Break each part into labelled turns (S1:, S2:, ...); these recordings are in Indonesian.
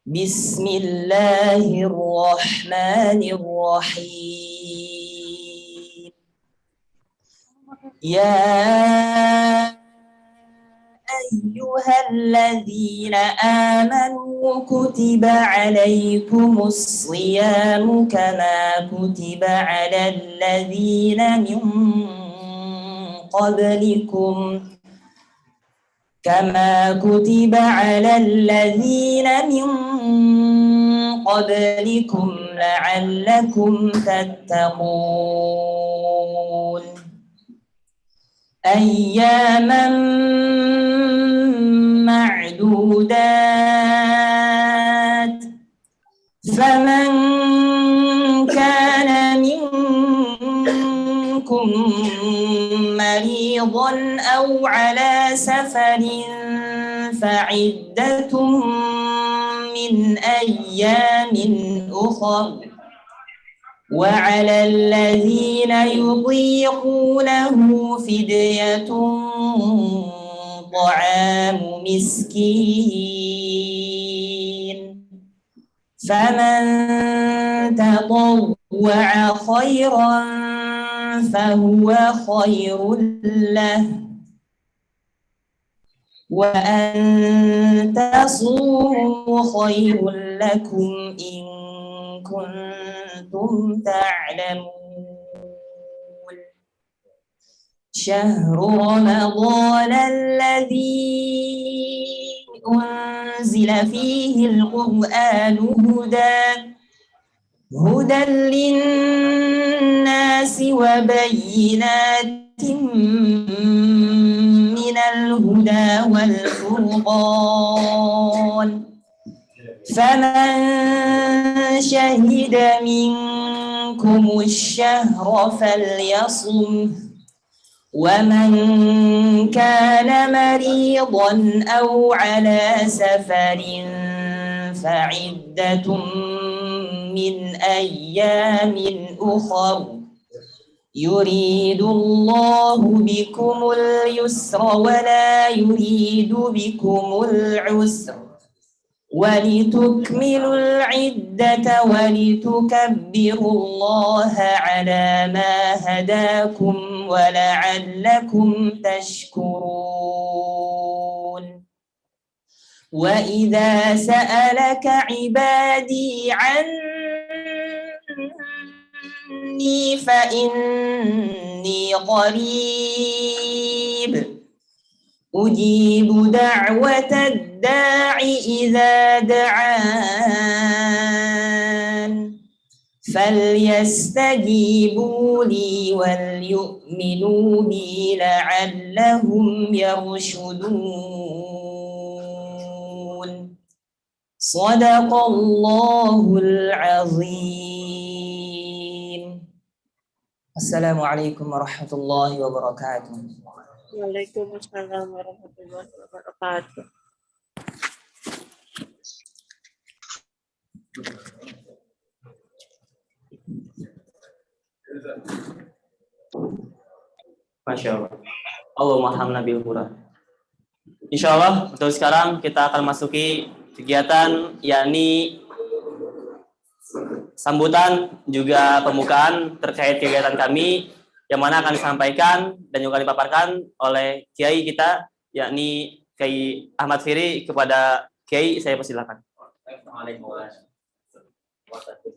S1: بسم الله الرحمن الرحيم. يا أيها الذين آمنوا كتب عليكم الصيام كما كتب على الذين من قبلكم لعلكم تتقون. أياما معدودات، فمن كان منكم مريضا أو على سفر فعدة من أيام أخر، وعلى الذين يطيقونه فدية طعام مسكين، فمن تطوع خيرا فهو خير له، وأن تصوموا خير لكم إن كنتم تعلمون. شهر رمضان الذي أنزل فيه القرآن هدى للناس وبينات من الهدى والفرقان، فمن شهد منكم الشهر فليصم، ومن كان مريضا أو على سفر فعدة من أيام أخر، يريد الله بكم اليسر ولا يريد بكم العسر، ولتكملوا العدة ولتكبروا الله على ما هداكم ولعلكم تشكرون. وإذا سألك عبادي عني فإني قريب أجيب دعوة الداع إذا دعان، فليستجيبوا لي وليؤمنوا بي لعلهم يرشدون. صدق الله العظيم. السلام عليكم ورحمة الله وبركاته.
S2: Waalaikumsalam warahmatullahi wabarakatuh.
S3: Masya Allah. Allahumma hamna bil Qur'an. Insya Allah untuk sekarang kita akan masuki kegiatan yakni sambutan juga pembukaan terkait kegiatan kami yang mana akan disampaikan dan juga dipaparkan oleh Kiai kita yakni Kiai Ahmad Firi. Kepada Kiai saya persilakan. Assalamualaikum warahmatullahi wabarakatuh.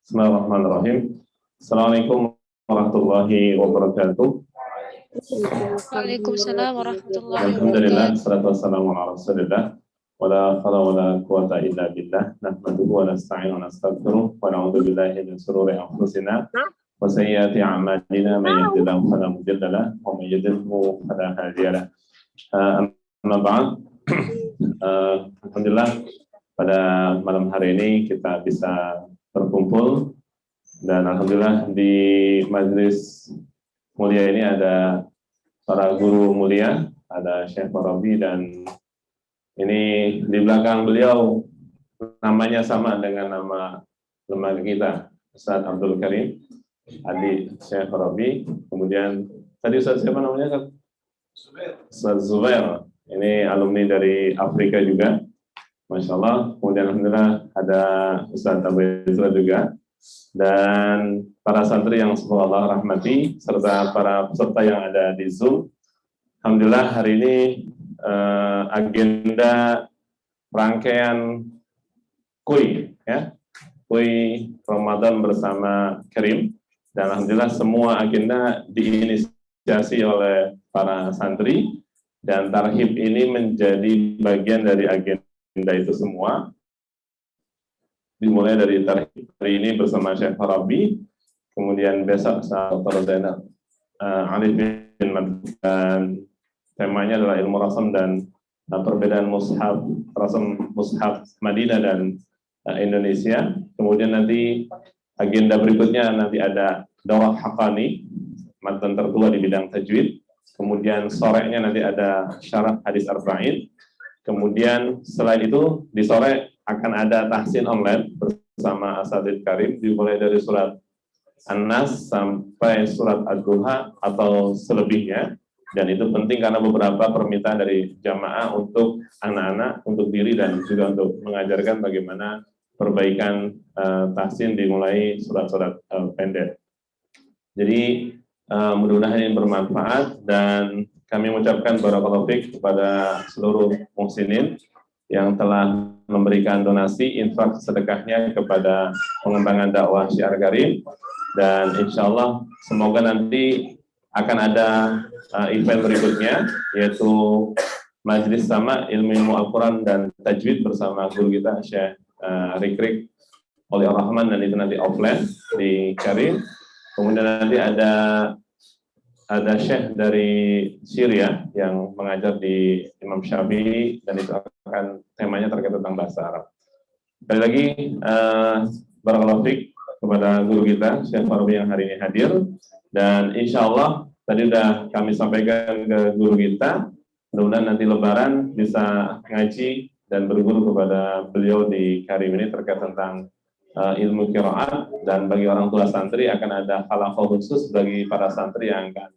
S4: Bismillahirrahmanirrahim. Assalamualaikum warahmatullahi wabarakatuh.
S2: Waalaikumsalam warahmatullahi wabarakatuh.
S4: Alhamdulillah, salatu wassalamu ala rasulillah, wa la hawla wa la quwwata illa billah, nahmaduhu wa nasta'inu wa nastaghfiruh, wa na'udzu billahi min shururi anfusina wa sayyiati a'malina, may yahdihillahu fala mudilla lahu wa may yudlilhu fala hadiya lahu. Amma ba'd. Alhamdulillah pada malam hari ini kita bisa berkumpul dan alhamdulillah di majelis mulia ini ada para guru mulia, ada Syekh Farabi, dan ini di belakang beliau namanya sama dengan nama lembaga kita, Ustaz Abdul Karim, adik Syekh Rabi, kemudian tadi Ustaz siapa namanya? Ustaz Zubair. Ini alumni dari Afrika juga, Masya Allah. Kemudian alhamdulillah ada Ustaz Abu Izra juga, dan para santri yang semoga Allah rahmati, serta para peserta yang ada di Zoom. Alhamdulillah hari ini agenda rangkaian KUI, ya, KUI Ramadan bersama Karim, dan alhamdulillah semua agenda diinisiasi oleh para santri, dan tarhib ini menjadi bagian dari agenda itu semua. Dimulai dari tarhib hari ini bersama Syekh Rabi, kemudian besok Dr. Zainal Arifin, dan temanya adalah ilmu rasam dan perbedaan mushaf rasam mushaf Madinah dan Indonesia. Kemudian nanti agenda berikutnya nanti ada daurah haqqani, matan tertua di bidang tajwid. Kemudian sorenya nanti ada syarah hadis arba'in. Kemudian selain itu di sore akan ada tahsin online bersama Asatidz Karim, dimulai dari surat An-Nas sampai surat Ad-Duha atau selebihnya. Dan itu penting karena beberapa permintaan dari jamaah untuk anak-anak, untuk diri, dan juga untuk mengajarkan bagaimana perbaikan tahsin dimulai surat-surat pendek. Jadi mudah-mudahan ini bermanfaat, dan kami mengucapkan barakallahu fiik kepada seluruh muhsinin yang telah memberikan donasi infak sedekahnya kepada pengembangan dakwah Syiar Karim, dan insya Allah semoga nanti akan ada event berikutnya, yaitu Majelis Sama Ilmu Al-Quran dan Tajwid bersama guru kita Syekh Rikrik Aulia Rahman, dan itu nanti offline di Karim. Kemudian nanti ada Syekh dari Syria yang mengajar di Imam Syafi'i, dan itu akan temanya terkait tentang bahasa Arab. Sekali lagi barakallahu fiik kepada guru kita Syekh Farbi yang hari ini hadir, dan insya Allah tadi sudah kami sampaikan ke guru kita, mudah-mudahan nanti Lebaran bisa ngaji dan berguru kepada beliau di Karim ini terkait tentang ilmu qiraat, dan bagi orang tua santri akan ada halaqah khusus bagi para santri yang akan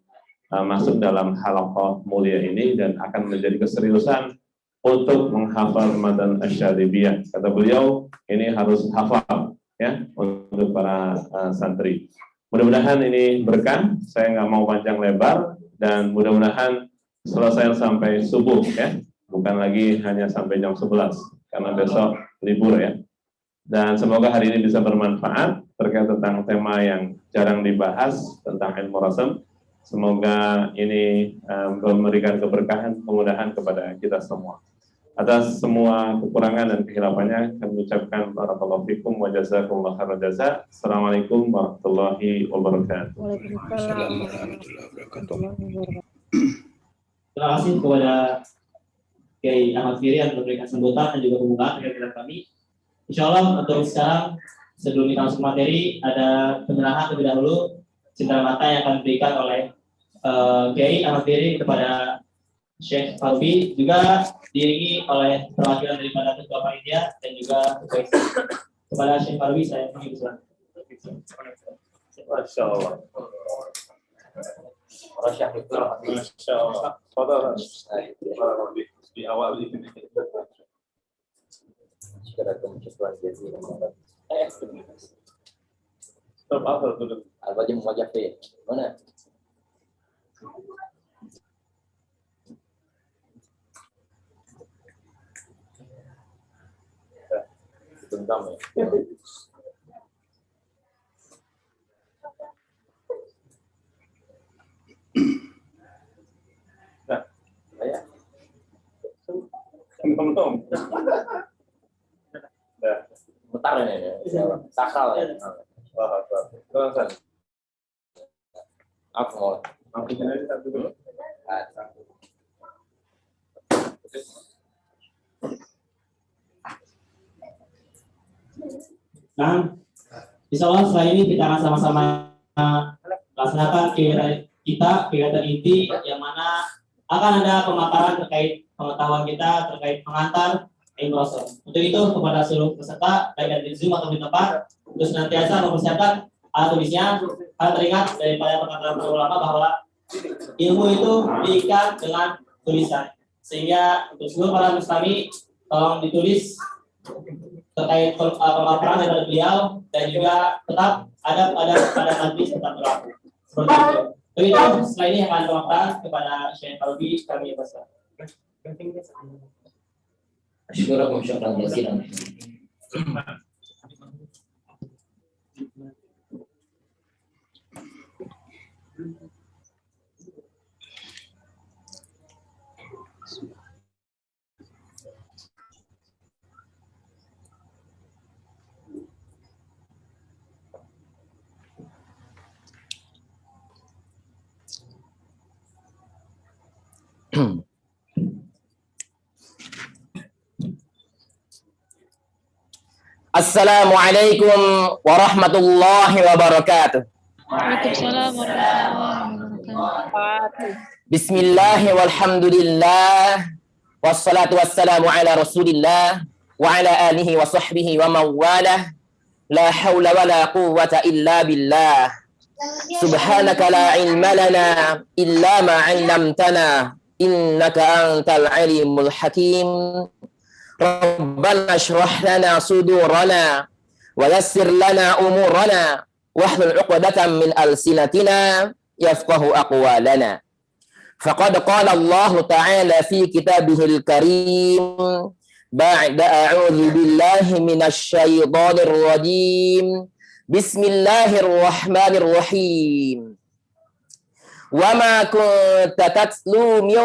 S4: masuk dalam halaqah mulia ini, dan akan menjadi keseriusan untuk menghafal matan asy-syadibiyah. Kata beliau, ini harus hafal ya untuk para santri. Mudah-mudahan ini berkah, saya nggak mau panjang lebar, dan mudah-mudahan selesai sampai subuh ya, bukan lagi hanya sampai jam 11, karena besok libur ya. Dan semoga hari ini bisa bermanfaat terkait tentang tema yang jarang dibahas tentang ilmu rasam. Semoga ini memberikan keberkahan, kemudahan kepada kita semua. Atas semua kekurangan dan kehilafannya, kami ucapkan barakallahu fikum wa jazakumullahu khairan jazaa. Assalamualaikum warahmatullahi wabarakatuh.
S2: Waalaikumsalam warahmatullahi wabarakatuh.
S3: Terima kasih kepada Kiai Ahmad Firi yang memberikan sambutan dan juga pembukaan kegiatan kami. Insya Allah untuk sekarang, sebelum kita masuk materi, ada penyerahan terlebih dahulu cindera mata yang akan diberikan oleh Kiai Ahmad Firi kepada Syekh Farbi, juga diiringi oleh perwakilan daripada Ketua Panitia dan juga kepada Syekh Farbi. Saya mengucapkan
S4: Masya Allah. Masya Allah. Di awal ini.
S5: Al-Wajib Muwajjafin. Mana?
S4: Tentang ya. Nah,
S5: Saya
S4: teman-teman. Nah,
S5: bentar ini. Sakral ya. Aku mau.
S4: Aku ini satu dulu.
S3: Nah, insya Allah setelah ini kita akan sama-sama laksanakan kegiatan inti, yang mana akan ada pemaparan terkait pengetahuan kita terkait pengantar
S6: ilmu Rasul. Untuk itu kepada seluruh peserta baik di Zoom atau di tempat untuk senantiasa mempersiapkan alat tulisnya. Hal teringat daripada perkataan para ulama bahwa ilmu itu diikat dengan tulisan. Sehingga untuk seluruh para muslimi tolong ditulis terkait pemaparan daripada beliau dan juga tetap ada pada majlis tetap berlaku. Seperti itu. Begitu setelah ini akan pemaparan kepada Syekh Alwi kami pasrah.
S5: Syukran syukran jazilan. Assalamualaikum warahmatullahi wabarakatuh.
S7: Waalaikumsalam warahmatullahi wabarakatuh.
S5: Bismillah walhamdulillah wassalatu wassalamu ala rasulillah wa ala alihi wa sahbihi wa mawalah. La hawla wa la quwwata illa billah. Subhanaka la ilma lana illa ma 'allamtana innaka antal alimul hakim. Rabbana shrah lana sudurana wa yassir lana umurana wahlul 'uqdatam min alsinatina yafqahu aqwalana. Faqad qala Allah ta'ala fi kitabihil karim ba'da a'udzu billahi minasy syaithanir rajim. Bismillahirrahmanirrahim. Wa ma kunta tatlu min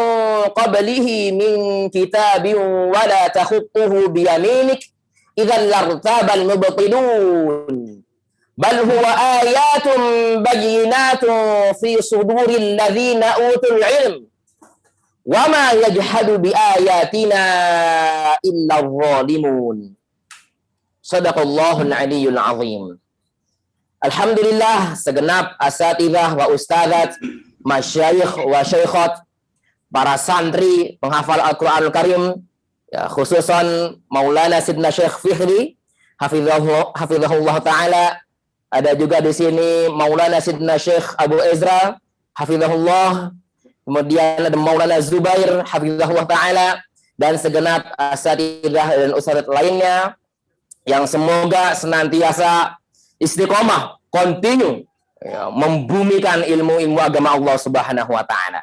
S5: qablihi min kitabin wa la takhutuhu bi yaminik idzal lartabal mubtilun. Bal huwa ayatun bayyinatun fi suduril ladzina utul ilm. Wa ma yajhadu bi ayatina illa adh-dhalimun. Shadaqallahul aliyyul azim. Alhamdulillah segenap asatidzah wa ustadzat, masyayikh wa syaikhat, para santri penghafal Al-Qur'anul Karim, ya, khususan Maulana Sidna Syekh Fihri hafizahullah taala. Ada juga di sini Maulana Sidna Syekh Abu Ezra hafizahullah. Kemudian ada Maulana Zubair hafizahullah taala dan segenap asatidzah dan ustadzat lainnya yang semoga senantiasa istiqomah, continue ya, membumikan ilmu-ilmu agama Allah Subhanahu wa taala.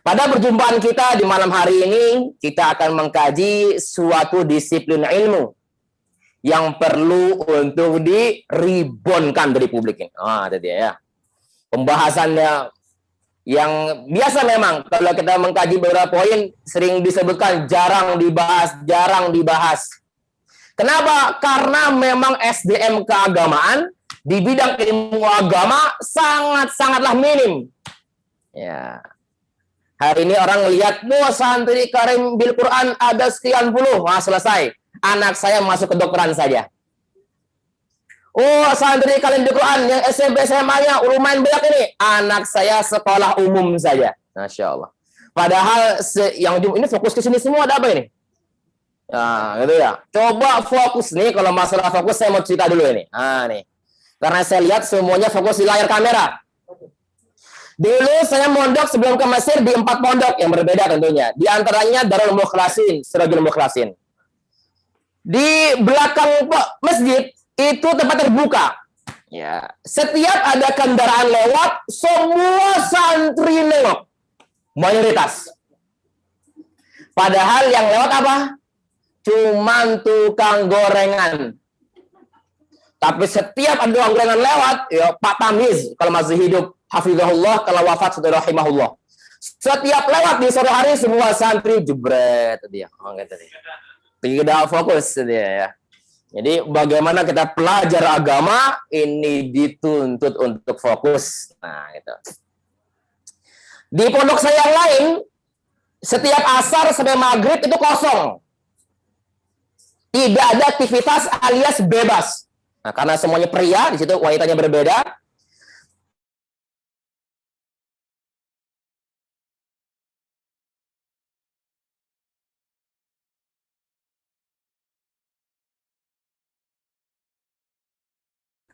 S5: Pada perjumpaan kita di malam hari ini, kita akan mengkaji suatu disiplin ilmu yang perlu untuk diribonkan dari publik ini. Itu dia ya. Pembahasannya yang biasa memang kalau kita mengkaji beberapa poin sering disebutkan jarang dibahas. Kenapa? Karena memang SDM keagamaan di bidang ilmu agama sangatlah minim. Ya. Hari ini orang lihat, wah santri karim bil Quran ada sekian puluh, wah selesai. Anak saya masuk kedokteran saja. Oh santri karim bil Quran yang SMP SMA-nya lumayan banyak ini, anak saya sekolah umum saja. Masya Allah. Padahal yang ini fokus ke sini semua ada apa ini? Nah, gitu ya. Coba fokus nih, kalau masalah fokus saya mau cerita dulu ini. Nih. Karena saya lihat semuanya fokus di layar kamera. Dulu saya mondok sebelum ke Mesir di 4 pondok yang berbeda tentunya. Di antaranya Darul Mukhlasin, Sirajul Mukhlasin. Di belakang masjid itu tempat terbuka. Ya, setiap ada kendaraan lewat, semua santri nengok. Mayoritas. Padahal yang lewat apa? Cuman tukang gorengan. Tapi setiap ada tukang gorengan lewat, ya Pak Tamiz kalau masih hidup, hafizahullah, kalau wafat sudah rahimahullah. Setiap lewat di sore hari semua santri jebret dia. Tidak fokus dia ya. Jadi bagaimana kita pelajar agama ini dituntut untuk fokus. Nah, itu. Di pondok saya yang lain, setiap asar sampai maghrib itu kosong. Tidak ada aktivitas alias bebas. Nah, karena semuanya pria, di situ wanitanya berbeda.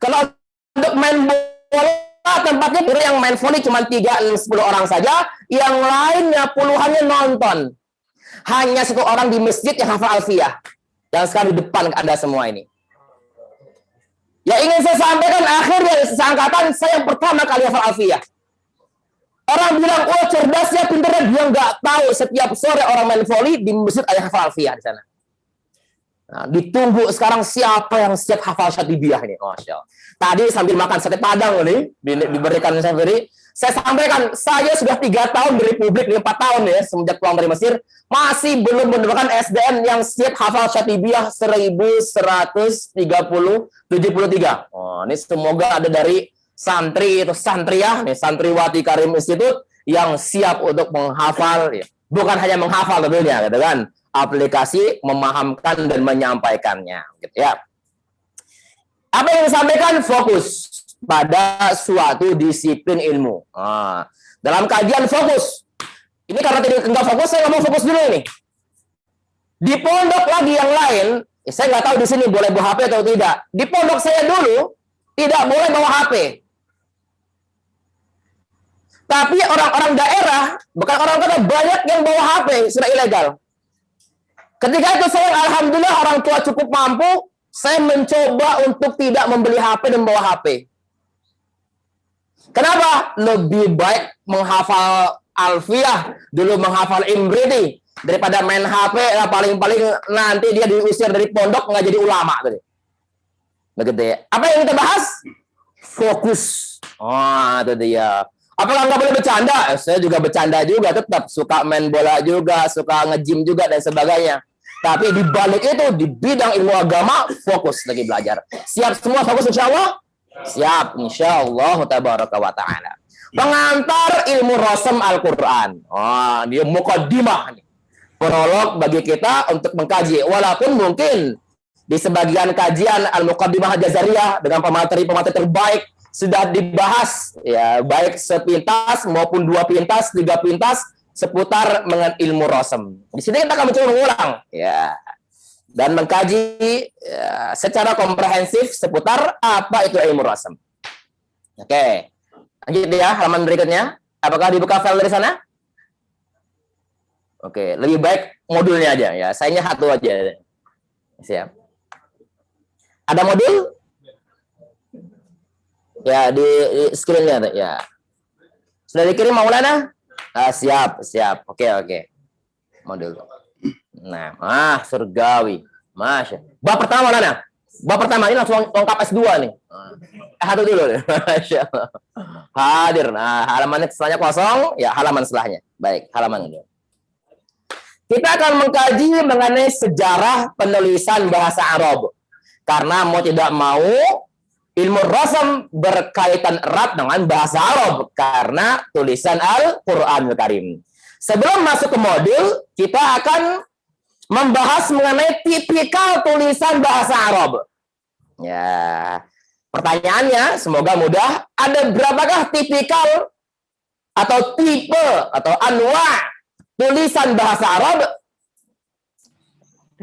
S5: Kalau untuk main bola tempatnya yang main volley cuma 3-10 orang saja, yang lainnya puluhannya nonton. Hanya satu orang di masjid yang hafal Alfiyah. Yang sekarang di depan Anda semua ini. Ya ingin saya sampaikan akhirnya seangkatan saya yang pertama kali hafal Alfiyah. Orang bilang, oh cerdasnya, pinternya, dia nggak tahu setiap sore orang main volley di masjid ada hafal Alfiyah di sana. Nah, ditunggu sekarang siapa yang siap hafal Syatibiyah ini. Masya Allah. Tadi sambil makan sate padang nih, diberikan saya beri. Saya sampaikan, saya sudah 3 tahun di Republik, 4 tahun ya, semenjak pulang dari Mesir, masih belum menemukan SDM yang siap hafal Syatibiyah 1173. Oh, ini semoga ada dari santri atau santriah, nih, santriwati Karim Institute yang siap untuk menghafal, ya. Bukan hanya menghafal tentunya, gitu kan? Aplikasi memahamkan dan menyampaikannya, gitu ya. Apa yang disampaikan? Fokus pada suatu disiplin ilmu. Nah, dalam kajian fokus. Ini karena tidak fokus, saya ngomong fokus dulu ini. Di pondok lagi yang lain, saya nggak tahu di sini boleh bawa HP atau tidak. Di pondok saya dulu tidak boleh bawa HP. Tapi orang-orang daerah, bukan orang kota, banyak yang bawa HP, sudah ilegal. Ketika itu saya, alhamdulillah orang tua cukup mampu, saya mencoba untuk tidak membeli HP dan bawa HP. Kenapa? Lebih baik menghafal Alfiyah, dulu menghafal Imriti, daripada main HP, ya paling-paling nanti dia diusir dari pondok, nggak jadi ulama. Begitu ya. Apa yang kita bahas? Fokus. Oh, itu dia. Apakah nggak boleh bercanda? Saya juga bercanda juga, tetap suka main bola juga, suka nge-gym juga dan sebagainya. Tapi di balik itu, di bidang ilmu agama, fokus lagi belajar. Siap semua fokus insya Allah? Siap insya Allah tabaraka wa ta'ala. Pengantar ilmu rasam Al-Quran. Oh, dia muqaddimah. Prolog bagi kita untuk mengkaji. Walaupun mungkin di sebagian kajian Al-Muqaddimah Jazariyah dengan pemateri-pemateri terbaik sudah dibahas, ya, baik sepintas maupun 2 pintas, 3 pintas seputar mengenai ilmu rasam. Di sini kita akan mencoba mengulang, ya, dan mengkaji ya, secara komprehensif seputar apa itu ilmu rasam. Oke, lanjut ya, halaman berikutnya. Apakah dibuka file dari sana? Oke, lebih baik modulnya aja ya. Sayanya 1 aja. Siap. Ada modul? Ya, di screen-nya ya. Sudah dikirim Maulana? Ah, siap. Oke. Modul. Nah, surgawi. Masya. Bab pertama Maulana. Bab pertama ini langsung lengkap S2 nih. Satu dulu. Masya Allah. Hadir. Nah, halamannya setelahnya kosong, ya halaman setelahnya. Baik, halaman ini. Kita akan mengkaji mengenai sejarah penulisan bahasa Arab. Karena mau tidak mau, ilmu rasam berkaitan erat dengan bahasa Arab karena tulisan Al-Qur'anul Karim. Sebelum masuk ke modul, kita akan membahas mengenai tipikal tulisan bahasa Arab. Ya, pertanyaannya semoga mudah. Ada berapakah tipikal atau tipe atau anwa tulisan bahasa Arab?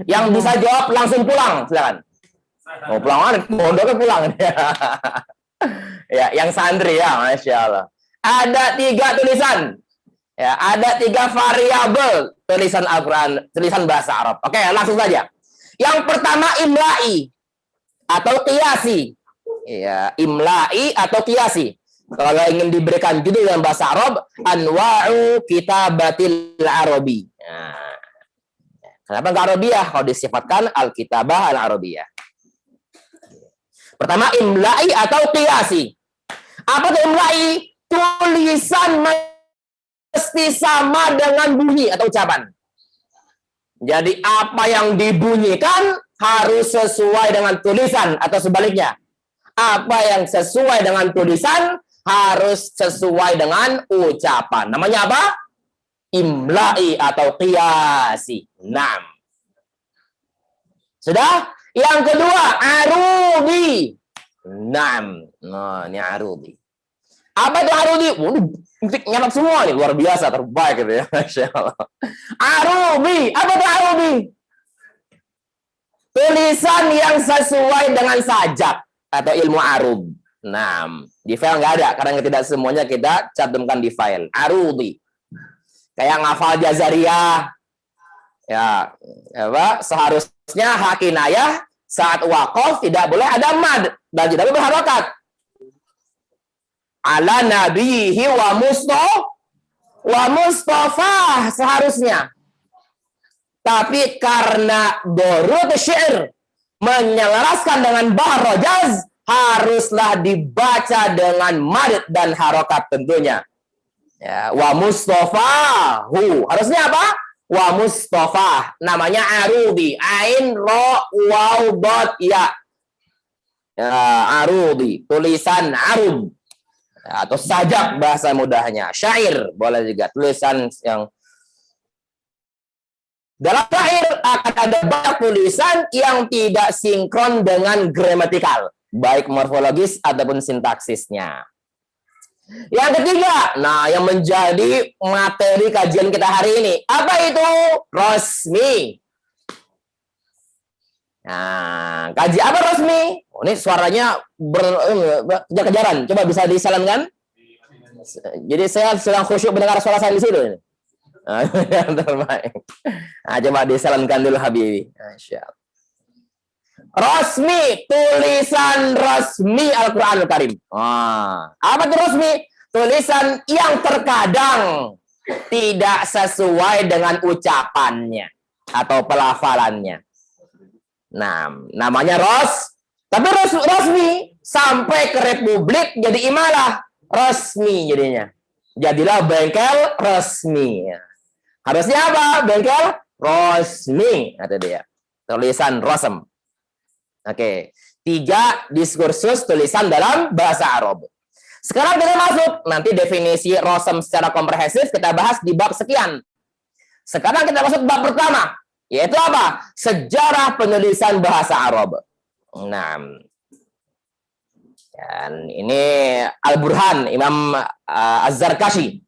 S5: Yang bisa jawab langsung pulang, silakan. Mau pulang mana? Mondoknya pulang. Ya, yang santri ya, Masya Allah. Ada 3 tulisan. Ya, ada 3 variabel tulisan Al-Quran, tulisan bahasa Arab. Oke, langsung saja. Yang pertama imla'i atau qiyasi. Ya, imla'i atau qiyasi. Kalau ingin diberikan judul dalam bahasa Arab, anwa'u kitabatil Arabi. Nah, kenapa nggak Arabiyah? Kalau disifatkan Al-Kitabah Al-Arabiyah. Pertama, imla'i atau qiyasi. Apa itu imla'i? Tulisan mesti sama dengan bunyi atau ucapan. Jadi, apa yang dibunyikan harus sesuai dengan tulisan atau sebaliknya. Apa yang sesuai dengan tulisan harus sesuai dengan ucapan. Namanya apa? Imla'i atau qiyasi. 6. Sudah? Yang kedua, arudi. 6. Nah, ini arudi. Apa itu arudi? Nyatat semua nih, luar biasa, terbaik gitu ya. Masya Allah. Arudi. Apa itu arudi? Tulisan yang sesuai dengan sajak. atau ilmu arud. Nah, di file nggak ada karena tidak semuanya kita cantumkan di file. Arudi. Kayak ngafal jazariyah. Ya, apa? Seharusnya hak kinayah saat waqaf tidak boleh ada mad dan tidak boleh berharokat. Ala nabihi wa mustafa seharusnya. Tapi karena dorut syair menyelaraskan dengan bahar rojaz, haruslah dibaca dengan mad dan harokat tentunya. Ya, wa mustafahu. Harusnya apa? Wa mustafa. Namanya arudi. Ain ro waw dot ya. Ya, arudi. Tulisan arud. Ya, atau sajak bahasa mudahnya. Syair boleh juga. Tulisan yang dalam syair akan ada banyak tulisan yang tidak sinkron dengan gramatikal, baik morfologis ataupun sintaksisnya. Yang ketiga, nah yang menjadi materi kajian kita hari ini, apa itu? Rasmi. Nah, kaji apa rasmi? Oh, ini suaranya kejar-kejaran. Coba bisa disalamkan? Jadi saya sedang khusyuk mendengar suara saya di situ. Yang terbaik. Nah, coba disalamkan dulu Habibi. Insyaallah. Rasmi, tulisan resmi Al-Quranul Karim. Apa itu rasmi? Tulisan yang terkadang tidak sesuai dengan ucapannya atau pelafalannya. Nah, namanya tapi rasmi sampai ke Republik jadi imalah resmi jadinya. Jadilah bengkel resmi. Harusnya apa? Bengkel resmi. Itu dia. Tulisan rasm. Oke. 3 diskursus tulisan dalam bahasa Arab. Sekarang kita masuk. Nanti definisi rasm secara komprehensif kita bahas di bab sekian. Sekarang kita masuk bab pertama. Yaitu apa? Sejarah penulisan bahasa Arab. Nah. Dan ini Al-Burhan, Imam Az-Zarkashi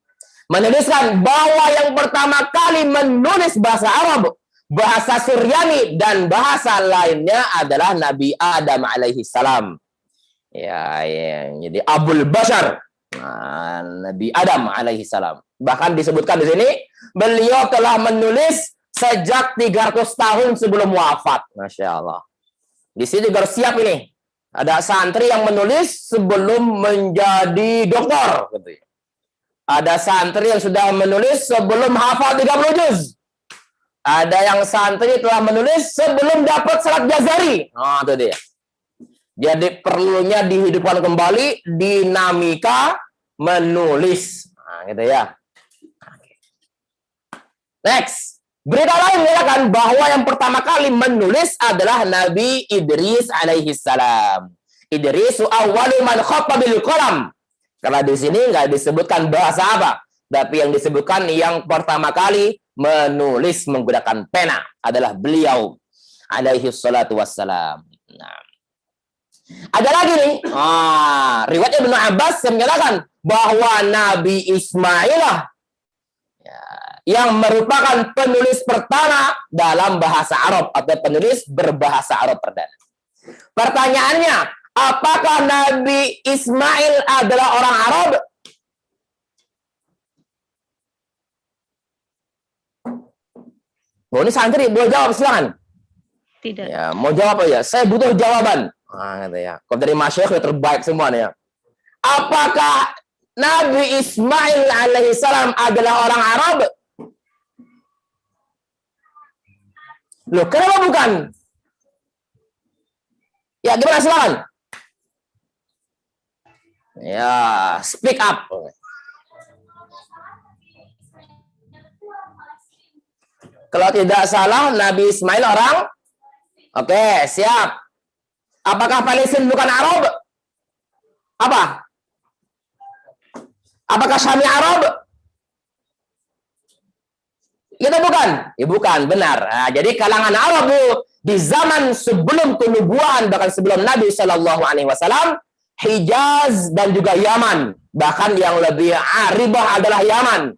S5: menuliskan bahwa yang pertama kali menulis bahasa Arab, bahasa Suryani dan bahasa lainnya adalah Nabi Adam alaihi salam. Ya, jadi Abul Bashar, Nabi Adam alaihi salam. Bahkan disebutkan di sini beliau telah menulis sejak 300 tahun sebelum wafat. Masya Allah. Di sini juga siap ini. Ada santri yang menulis sebelum menjadi doktor. Ada santri yang sudah menulis sebelum hafal 30 juz. Ada yang santri telah menulis sebelum dapat salat jazari. Nah, itu dia. Jadi perlunya dihidupkan kembali dinamika menulis. Nah, gitu ya. Next. Berita lain mengatakan bahwa yang pertama kali menulis adalah Nabi Idris alaihi salam. Idris awwalu man khatta bil qalam. Karena di sini nggak disebutkan bahasa apa, tapi yang disebutkan yang pertama kali menulis menggunakan pena adalah beliau alaihi salatu wassalam. Nah. Ada lagi nih, riwayat Ibnu Abbas menyatakan bahwa Nabi Ismail yang merupakan penulis pertama dalam bahasa Arab atau penulis berbahasa Arab perdana. Pertanyaannya, apakah Nabi Ismail adalah orang Arab? Oh, ini santri, boleh jawab silakan.
S7: Tidak.
S5: Ya, mau jawab ya? Saya butuh jawaban. Gitu ya. Kalau dari masyayikh terbaik semua nih ya. Apakah Nabi Ismail alaihissalam adalah orang Arab? Loh, kenapa bukan? Ya, gimana silakan? Ya, speak up. Kalau tidak salah, Nabi Ismail orang? Oke, siap. Apakah Palestina bukan Arab? Apa? Apakah Syami Arab? Itu bukan? Ya bukan, benar. Nah, jadi kalangan Arab di zaman sebelum kenubuan, bahkan sebelum Nabi Shallallahu Alaihi Wasallam, Hijaz dan juga Yaman. Bahkan yang lebih aribah adalah Yaman.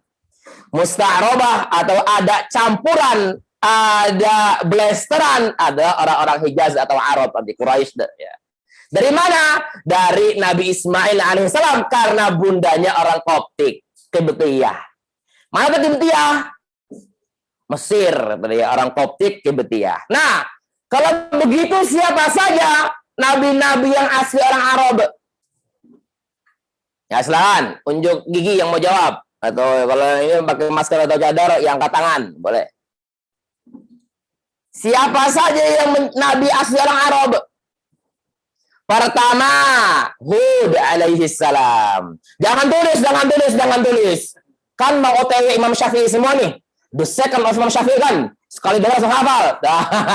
S5: Musta'robah atau ada campuran, ada blasteran, ada orang-orang Hijaz atau Arab, di Quraisy. Ya. Dari mana? Dari Nabi Ismail alaihissalam, karena bundanya orang Koptik, Kibtiyah. Mana tuh Kibtiyah? Mesir, orang Koptik, Kibtiyah. Nah, kalau begitu siapa saja nabi-nabi yang asli orang Arab? Ya silakan, unjuk gigi yang mau jawab. Atau kalau ini pakai masker atau cadar, yang angkat tangan, boleh. Siapa saja yang nabi asli orang Arab? Pertama, Hud alaihi salam. Jangan tulis. Kan mau OTW Imam Syafi'i semua nih. The second of Imam Syafi'i kan. Sekali dengar langsung hafal.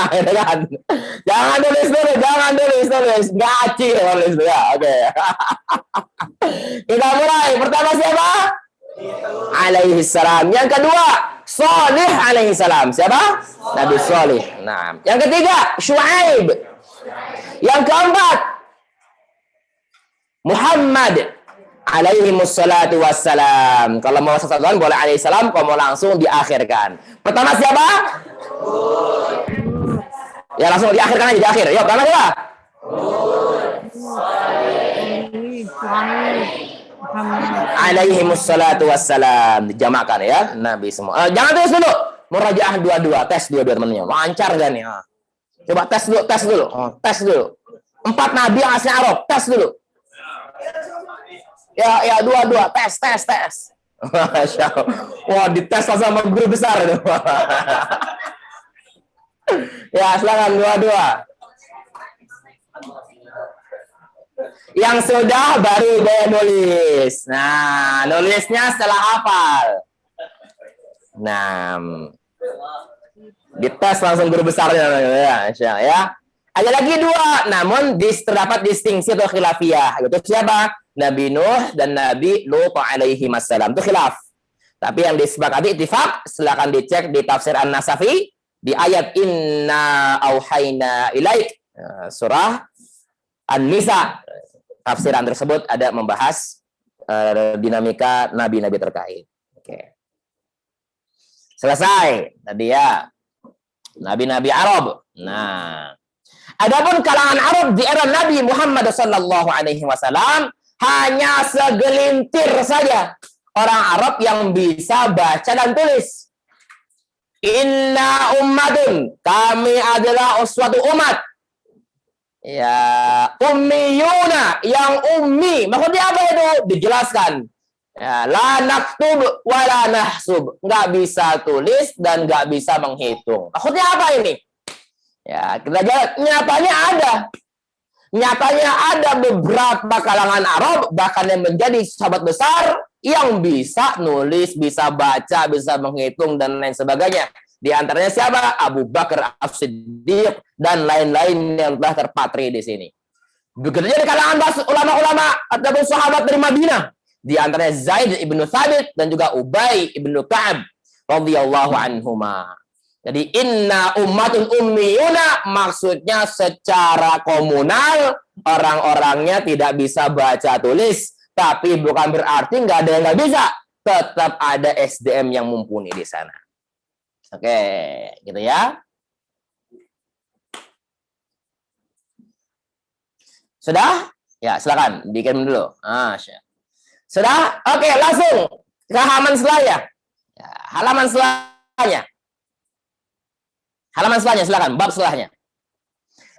S5: Gitu kan. Jangan tulis. Gaci tulis ya. Oke. Kita mulai. Pertama siapa? Alaihi salam. Yang kedua, Salih alaihi salam. Siapa? Nabi Salih. Nah, yang ketiga, Syuaib. Yang keempat, Muhammad alaihi wassalatu wassalam. Kalau mau satu-satuan boleh alaihi salam, kalau mau langsung diakhirkan. Pertama siapa? Ya langsung diakhirkan aja, di akhir. Yuk, pertama siapa? Alaihi wassalatu wassalam. Dijamakan ya, Nabi semua. Jangan tulis dulu. Murajaah dua-dua, tes dua-dua temannya. Lancar gak nih? Coba tes dulu. Tes dulu. 4 nabi yang asli Arab, tes dulu. Ya dua-dua, tes. Masya Allah. Wah, dites sama guru besar itu. Ya, silakan dua-dua. Yang sudah baru dia nulis. Nah, nulisnya setelah hafal. Nah, dites langsung guru besarnya ya. Ada lagi 2, namun terdapat distingsi atau khilafiyah. Itu siapa? Nabi Nuh dan Nabi Lut alaihi wassalam. Itu khilaf. Tapi yang disepakati ittifaq, silakan dicek di tafsir An-Nasafi di ayat Inna auhayna ilaik, surah An-Nisa. Tafsiran tersebut ada membahas dinamika nabi-nabi terkait. Oke. Selesai tadi ya. Nabi-nabi Arab. Nah, adapun kalangan Arab di era Nabi Muhammad sallallahu alaihi wasallam hanya segelintir saja orang Arab yang bisa baca dan tulis. Inna ummatun, kami adalah suatu umat. Ya, ummiyuna, yang ummi. Maksudnya apa itu? Dijelaskan. Ya, la naktub wa la nahsub. Nggak bisa tulis dan nggak bisa menghitung. Maksudnya apa ini? Ya, kita jawab, nyatanya ada beberapa kalangan Arab bahkan yang menjadi sahabat besar yang bisa nulis, bisa baca, bisa menghitung dan lain sebagainya. Di antaranya siapa? Abu Bakar As-Siddiq dan lain-lain yang telah terpatri di sini. Begitu juga di kalangan ulama-ulama ataupun sahabat dari Madinah. Di antaranya Zaid ibnu Thabit dan juga Ubay ibnu Ka'ab radhiyallahu anhuma. Jadi inna ummatun ummiyuna maksudnya secara komunal orang-orangnya tidak bisa baca tulis, tapi bukan berarti nggak ada yang nggak bisa. Tetap ada SDM yang mumpuni di sana. Oke, gitu ya. Sudah? Ya, silakan bikin dulu. Sudah? Oke, langsung ke halaman selanjutnya. Ya, halaman selanjutnya. Halaman selanjutnya, silakan. Bab setelahnya.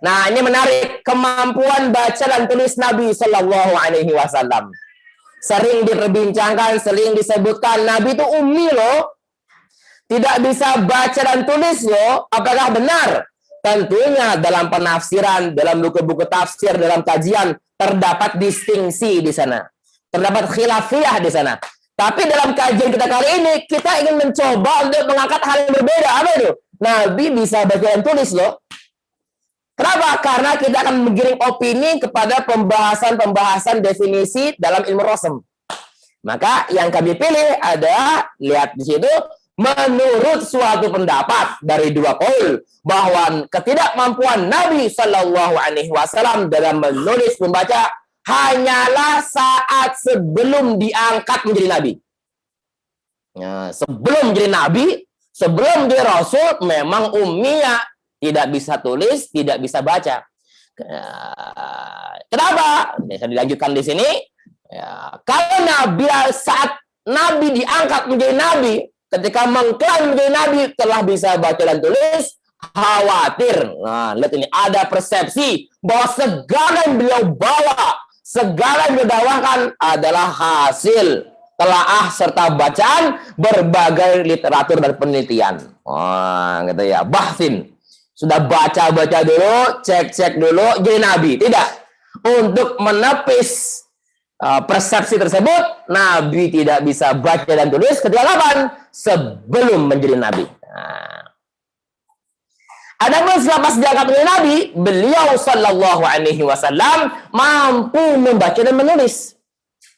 S5: Nah, ini menarik. Kemampuan baca dan tulis Nabi Sallallahu Alaihi Wasallam. Sering diperbincangkan, sering disebutkan. Nabi itu ummi loh. Tidak bisa baca dan tulis loh. Apakah benar? Tentunya dalam penafsiran, dalam buku-buku tafsir, dalam kajian, terdapat distingsi di sana. Terdapat khilafiyah di sana. Tapi dalam kajian kita kali ini, kita ingin mencoba untuk mengangkat hal yang berbeda. Apa itu? Nabi bisa baca dan tulis loh. Kenapa? Karena kita akan menggiring opini kepada pembahasan-pembahasan definisi dalam ilmu rosem. Maka yang kami pilih ada, lihat di situ, menurut suatu pendapat dari 2 qaul bahwa ketidakmampuan Nabi Shallallahu Alaihi Wasallam dalam menulis membaca hanyalah saat sebelum diangkat menjadi nabi. Ya, sebelum menjadi nabi, sebelum menjadi rasul, memang ummiyah, tidak bisa tulis, tidak bisa baca. Kenapa? Bisa dilanjutkan di sini. Ya, karena bila saat Nabi diangkat menjadi Nabi, ketika mengklaim menjadi Nabi telah bisa baca dan tulis, khawatir. Nah, lihat ini, ada persepsi bahwa segala yang beliau bawa, segala yang beliau dakwakan adalah hasil telaah serta bacaan berbagai literatur dan penelitian. Wah, gitu ya. Bahsin. Sudah baca-baca dulu, cek-cek dulu, jadi Nabi. Tidak. Untuk menepis persepsi tersebut, Nabi tidak bisa baca dan tulis ketika kapan? Sebelum menjadi Nabi. Nah. Adapun selepas diangkat menjadi Nabi, beliau Shallallahu Alaihi Wasallam mampu membaca dan menulis.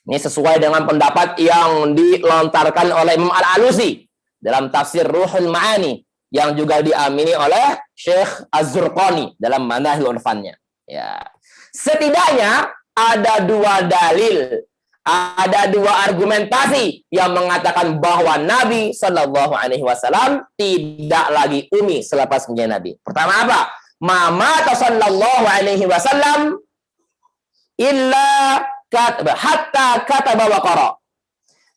S5: Ini sesuai dengan pendapat yang dilontarkan oleh Imam Al-Alusi dalam tafsir Ruhul Ma'ani yang juga diamini oleh Syekh Az-Zurqani dalam Manahil Urfannya. Ya. Setidaknya ada dua dalil, ada dua argumentasi yang mengatakan bahwa Nabi Shallallahu Alaihi Wasallam tidak lagi umi selepas menjadi Nabi. Pertama apa? Mama Shallallahu Alaihi Wasallam illa hatta kataba wa qara.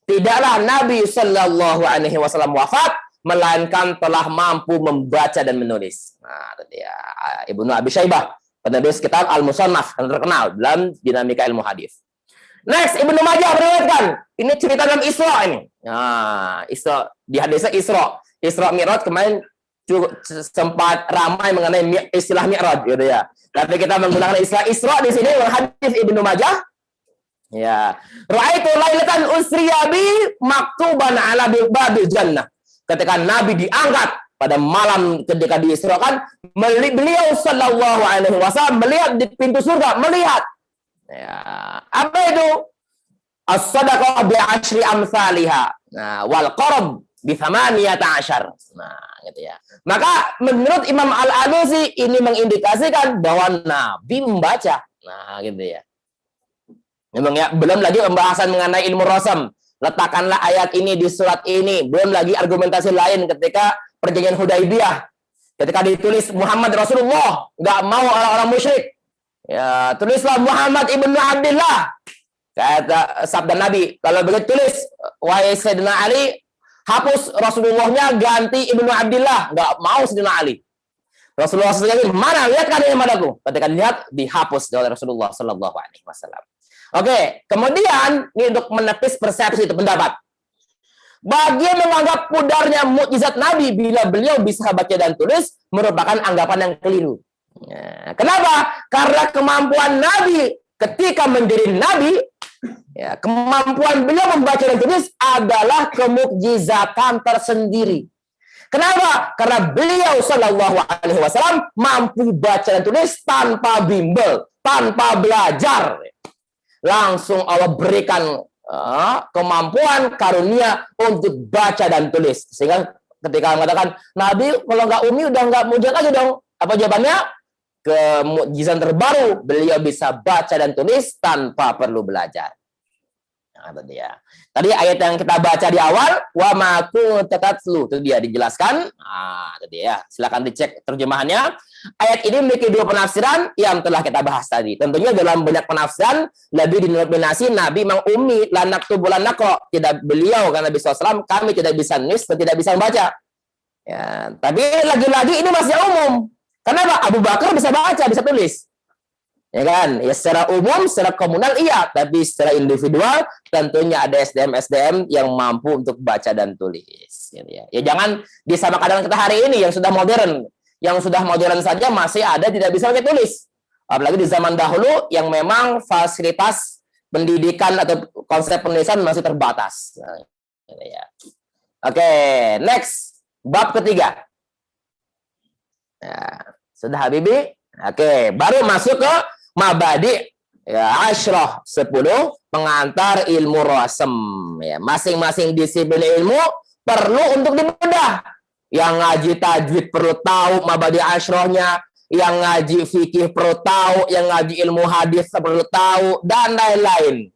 S5: Tidaklah Nabi Shallallahu Alaihi Wasallam wafat melainkan telah mampu membaca dan menulis. Nah, tadi ya, Ibnu Abi Syaibah, penulis kitab Al-Musannaf yang terkenal dalam dinamika ilmu hadis. Next, Ibnu Majah meriwayatkan, ini cerita dalam Isra ini. Nah, Isra di hadisnya Isra Mi'raj kemarin sempat ramai mengenai istilah Mi'raj gitu ya. Tapi kita menggunakan istilah Isra di sini hadis Ibnu Majah. Ya, ra'aitu lailatan usriya bi maktuban ala babil jannah. Ketika Nabi diangkat pada malam ketika diisrakan, beliau Shallallahu Alaihi Wasallam melihat di pintu surga, melihat. Ya, apa itu? As-sadaqah bi asyri amsalihha. Nah, wal qarab bi 18. Nah, gitu ya. Maka menurut Imam Al-Alusi ini mengindikasikan bahwa Nabi membaca. Nah, gitu ya. Memang ya, belum lagi pembahasan mengenai ilmu rasam. Letakkanlah ayat ini di surat ini. Belum lagi argumentasi lain ketika perjanjian Hudaibiyah. Ketika ditulis Muhammad Rasulullah, nggak mau orang-orang musyrik. Ya, tulislah Muhammad ibnu Abdullah. Kata sabda Nabi, kalau begitu tulis wahai Sayyidina Ali, hapus Rasulullahnya, ganti ibnu Abdullah. Nggak mau Sayyidina Ali. Rasulullah SAW, mana lihatkan ini padaku. Ketika lihat, dihapus oleh Rasulullah SAW. Oke, kemudian ini untuk menepis persepsi itu pendapat. Bagi yang menganggap pudarnya mukjizat Nabi bila beliau bisa baca dan tulis merupakan anggapan yang keliru. Ya, kenapa? Karena kemampuan Nabi ketika menjadi Nabi, ya, kemampuan beliau membaca dan tulis adalah kemukjizatan tersendiri. Kenapa? Karena beliau Shallallahu Alaihi Wasallam mampu baca dan tulis tanpa bimbel, tanpa belajar. Langsung Allah berikan kemampuan karunia untuk baca dan tulis. Sehingga ketika mengatakan Nabi kalau nggak umi udah nggak mujizat aja dong. Apa jawabannya? Kemukjizatan terbaru, beliau bisa baca dan tulis tanpa perlu belajar. Nah, tadi ayat yang kita baca di awal, wa ma kunta tatlu, itu dia dijelaskan. Nah, itu dia. Silakan dicek terjemahannya. Ayat ini memiliki dua penafsiran yang telah kita bahas tadi. Tentunya dalam banyak penafsiran lebih dinominasi Nabi memang ummi, la naktubu la naqra. Tidak beliau karena Nabi SAW kami tidak bisa nulis dan tidak bisa membaca. Ya, tapi lagi-lagi ini masih umum. Kenapa? Abu Bakar bisa baca, bisa tulis. Ya kan? Ya secara umum, secara komunal iya, tapi secara individual tentunya ada SDM yang mampu untuk baca dan tulis. Gitu ya. Ya jangan disamakan dengan kita hari ini yang sudah modern. Yang sudah modern saja masih ada tidak bisa baca tulis. Apalagi di zaman dahulu yang memang fasilitas pendidikan atau konsep penulisan masih terbatas. Nah, gitu ya. Oke, next. Bab ketiga. Nah, sudah Habibi? Oke, baru masuk ke mabadi ya, asyrah 10 pengantar ilmu rasem ya. Masing-masing disiplin ilmu perlu untuk dibedah. Yang ngaji tajwid perlu tahu mabadi asyrahnya, yang ngaji fikih perlu tahu, yang ngaji ilmu hadis perlu tahu, dan lain-lain.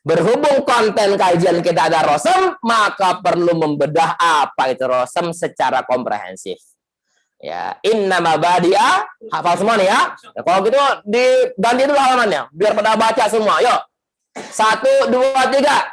S5: Berhubung konten kajian kita ada rasem, maka perlu membedah apa itu rasem secara komprehensif. Ya, innama badi'a, hafal semua nih ya. Ya, kalau gitu diganti dulu halamannya biar pada baca semua. Yuk. 1 2 3.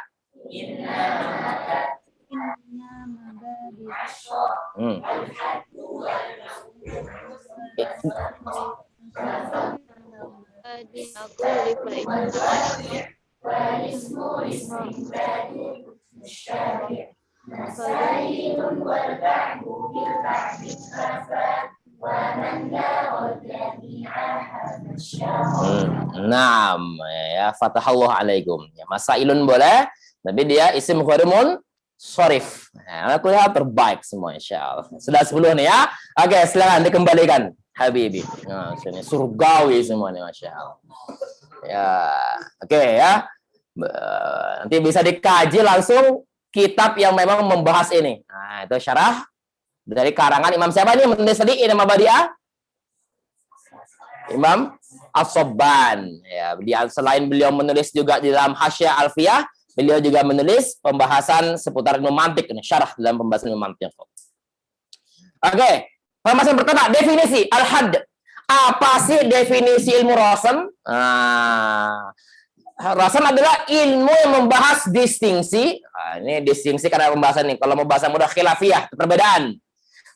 S5: Ya, fatahallahu alaikum. Ya, masailun boleh, tapi dia isim ghairumun sharif. Nah, aku ya terbaik semua insyaallah. Sudah 10 nih ya. Oke, silakan dikembalikan Habibi. Nah, sini surgawi semua nih masyaallah. Ya, oke ya. Nanti bisa dikaji langsung kitab yang memang membahas ini. Nah, itu syarah dari karangan Imam siapa nih menulis tadi Imam Badi'ah? Imam As-Sabban. Ya, selain beliau menulis juga di dalam Hasyiah Alfiyah, beliau juga menulis pembahasan seputar ilmu mantik, ini syarah dalam pembahasan ilmu mantik. Oke, pembahasan pertama, definisi al-hadd. Apa sih definisi ilmu rasam? Rasam adalah ilmu yang membahas distingsi. Ini distingsi karena pembahasan ini. Kalau mau bahasa mudah khilafiyah, perbedaan.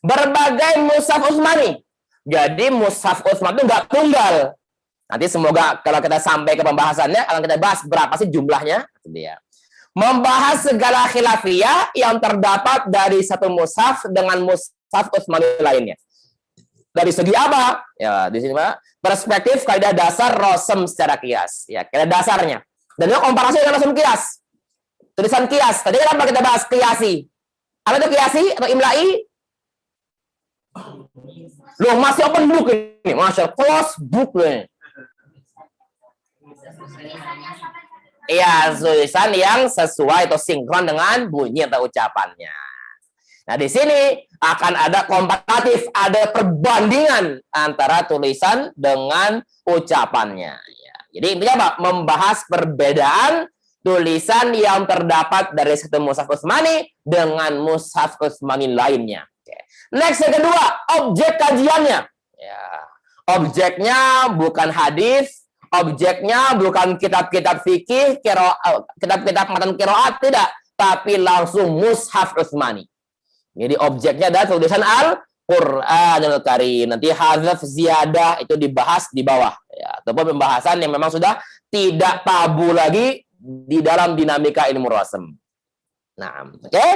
S5: Berbagai mushaf Utsmani. Jadi mushaf Utsman itu nggak tunggal. Nanti semoga kalau kita sampai ke pembahasannya, akan kita bahas berapa sih jumlahnya. Dia membahas segala khilafiyah yang terdapat dari satu mushaf dengan mushaf Utsmani lainnya. Dari segi apa? Ya, di sini Pak, perspektif kaidah dasar rasam secara kias. Ya, kaidah dasarnya. Dan itu komparasi dengan rasam kias. Tulisan kias. Tadi kenapa kita bahas kiasi? Apa itu kiasi atau imla'i? Loh, masih open book ini. Masya Allah, close book nih. Iya, tulisan yang sesuai atau sinkron dengan bunyi atau ucapannya. Nah, di sini akan ada komparatif, ada perbandingan antara tulisan dengan ucapannya. Ya. Jadi intinya apa? Membahas perbedaan tulisan yang terdapat dari satu mushaf Utsmani dengan mushaf Utsmani lainnya. Oke. Next, yang kedua, objek kajiannya. Ya. Objeknya bukan hadis, objeknya bukan kitab-kitab fikih, kitab-kitab matan qiraat, tidak, tapi langsung mushaf Utsmani. Jadi objeknya adalah tulisan Al-Qur'anul Karim. Nanti hadzaf ziyadah itu dibahas di bawah. Ya, ataupun pembahasan yang memang sudah tidak tabu lagi di dalam dinamika ilmu rasam. Nah, oke.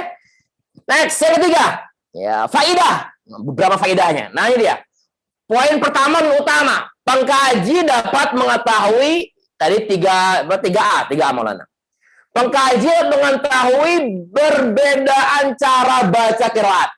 S5: Next, yang ketiga. Ya, faidah. Beberapa faidahnya. Nah, ini dia. Poin pertama dan utama. Pengkaji dapat mengetahui tadi 3A Maulana. Pengkaji mengetahui perbedaan cara baca qiraat.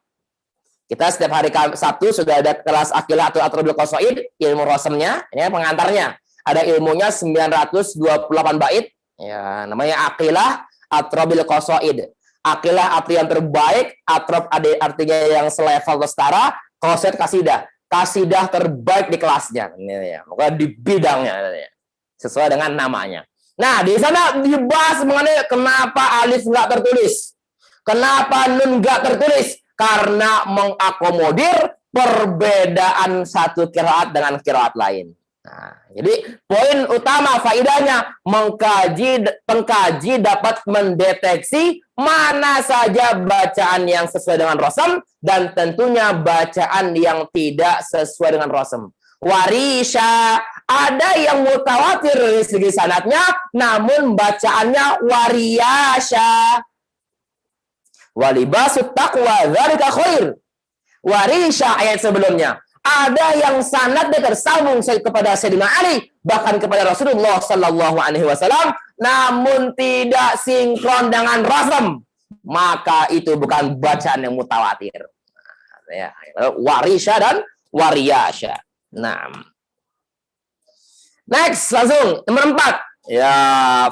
S5: Kita setiap hari Sabtu sudah ada kelas Aqilah atau Atrobul Qasaid, ilmu rasamnya, ini pengantarnya. Ada ilmunya 928 bait, ya, namanya Aqilah Atrobul Qasaid. Aqilah arti yang terbaik, atrob artinya yang selevel atau setara, qasaid kasidah. Kasidah terbaik di kelasnya. Ini ya, maka di bidangnya sesuai dengan namanya. Nah, di sana dibahas mengenai kenapa alif nggak tertulis. Kenapa nun nggak tertulis? Karena mengakomodir perbedaan satu qiraat dengan qiraat lain. Nah, jadi poin utama faidahnya pengkaji dapat mendeteksi mana saja bacaan yang sesuai dengan rasam dan tentunya bacaan yang tidak sesuai dengan rasam. Warisha, ada yang mutawatir dari segi sanadnya, namun bacaannya wariyasha. Walibasut taqwa dzalika khair. Warisha ayat sebelumnya. Ada yang sanadnya tersambung kepada Sayyidina Ali, bahkan kepada Rasulullah Sallallahu Alaihi Wasallam, namun tidak sinkron dengan rasam. Maka itu bukan bacaan yang mutawatir. Ya, warisha dan wariyasha. Nah, next langsung nomor 4 ya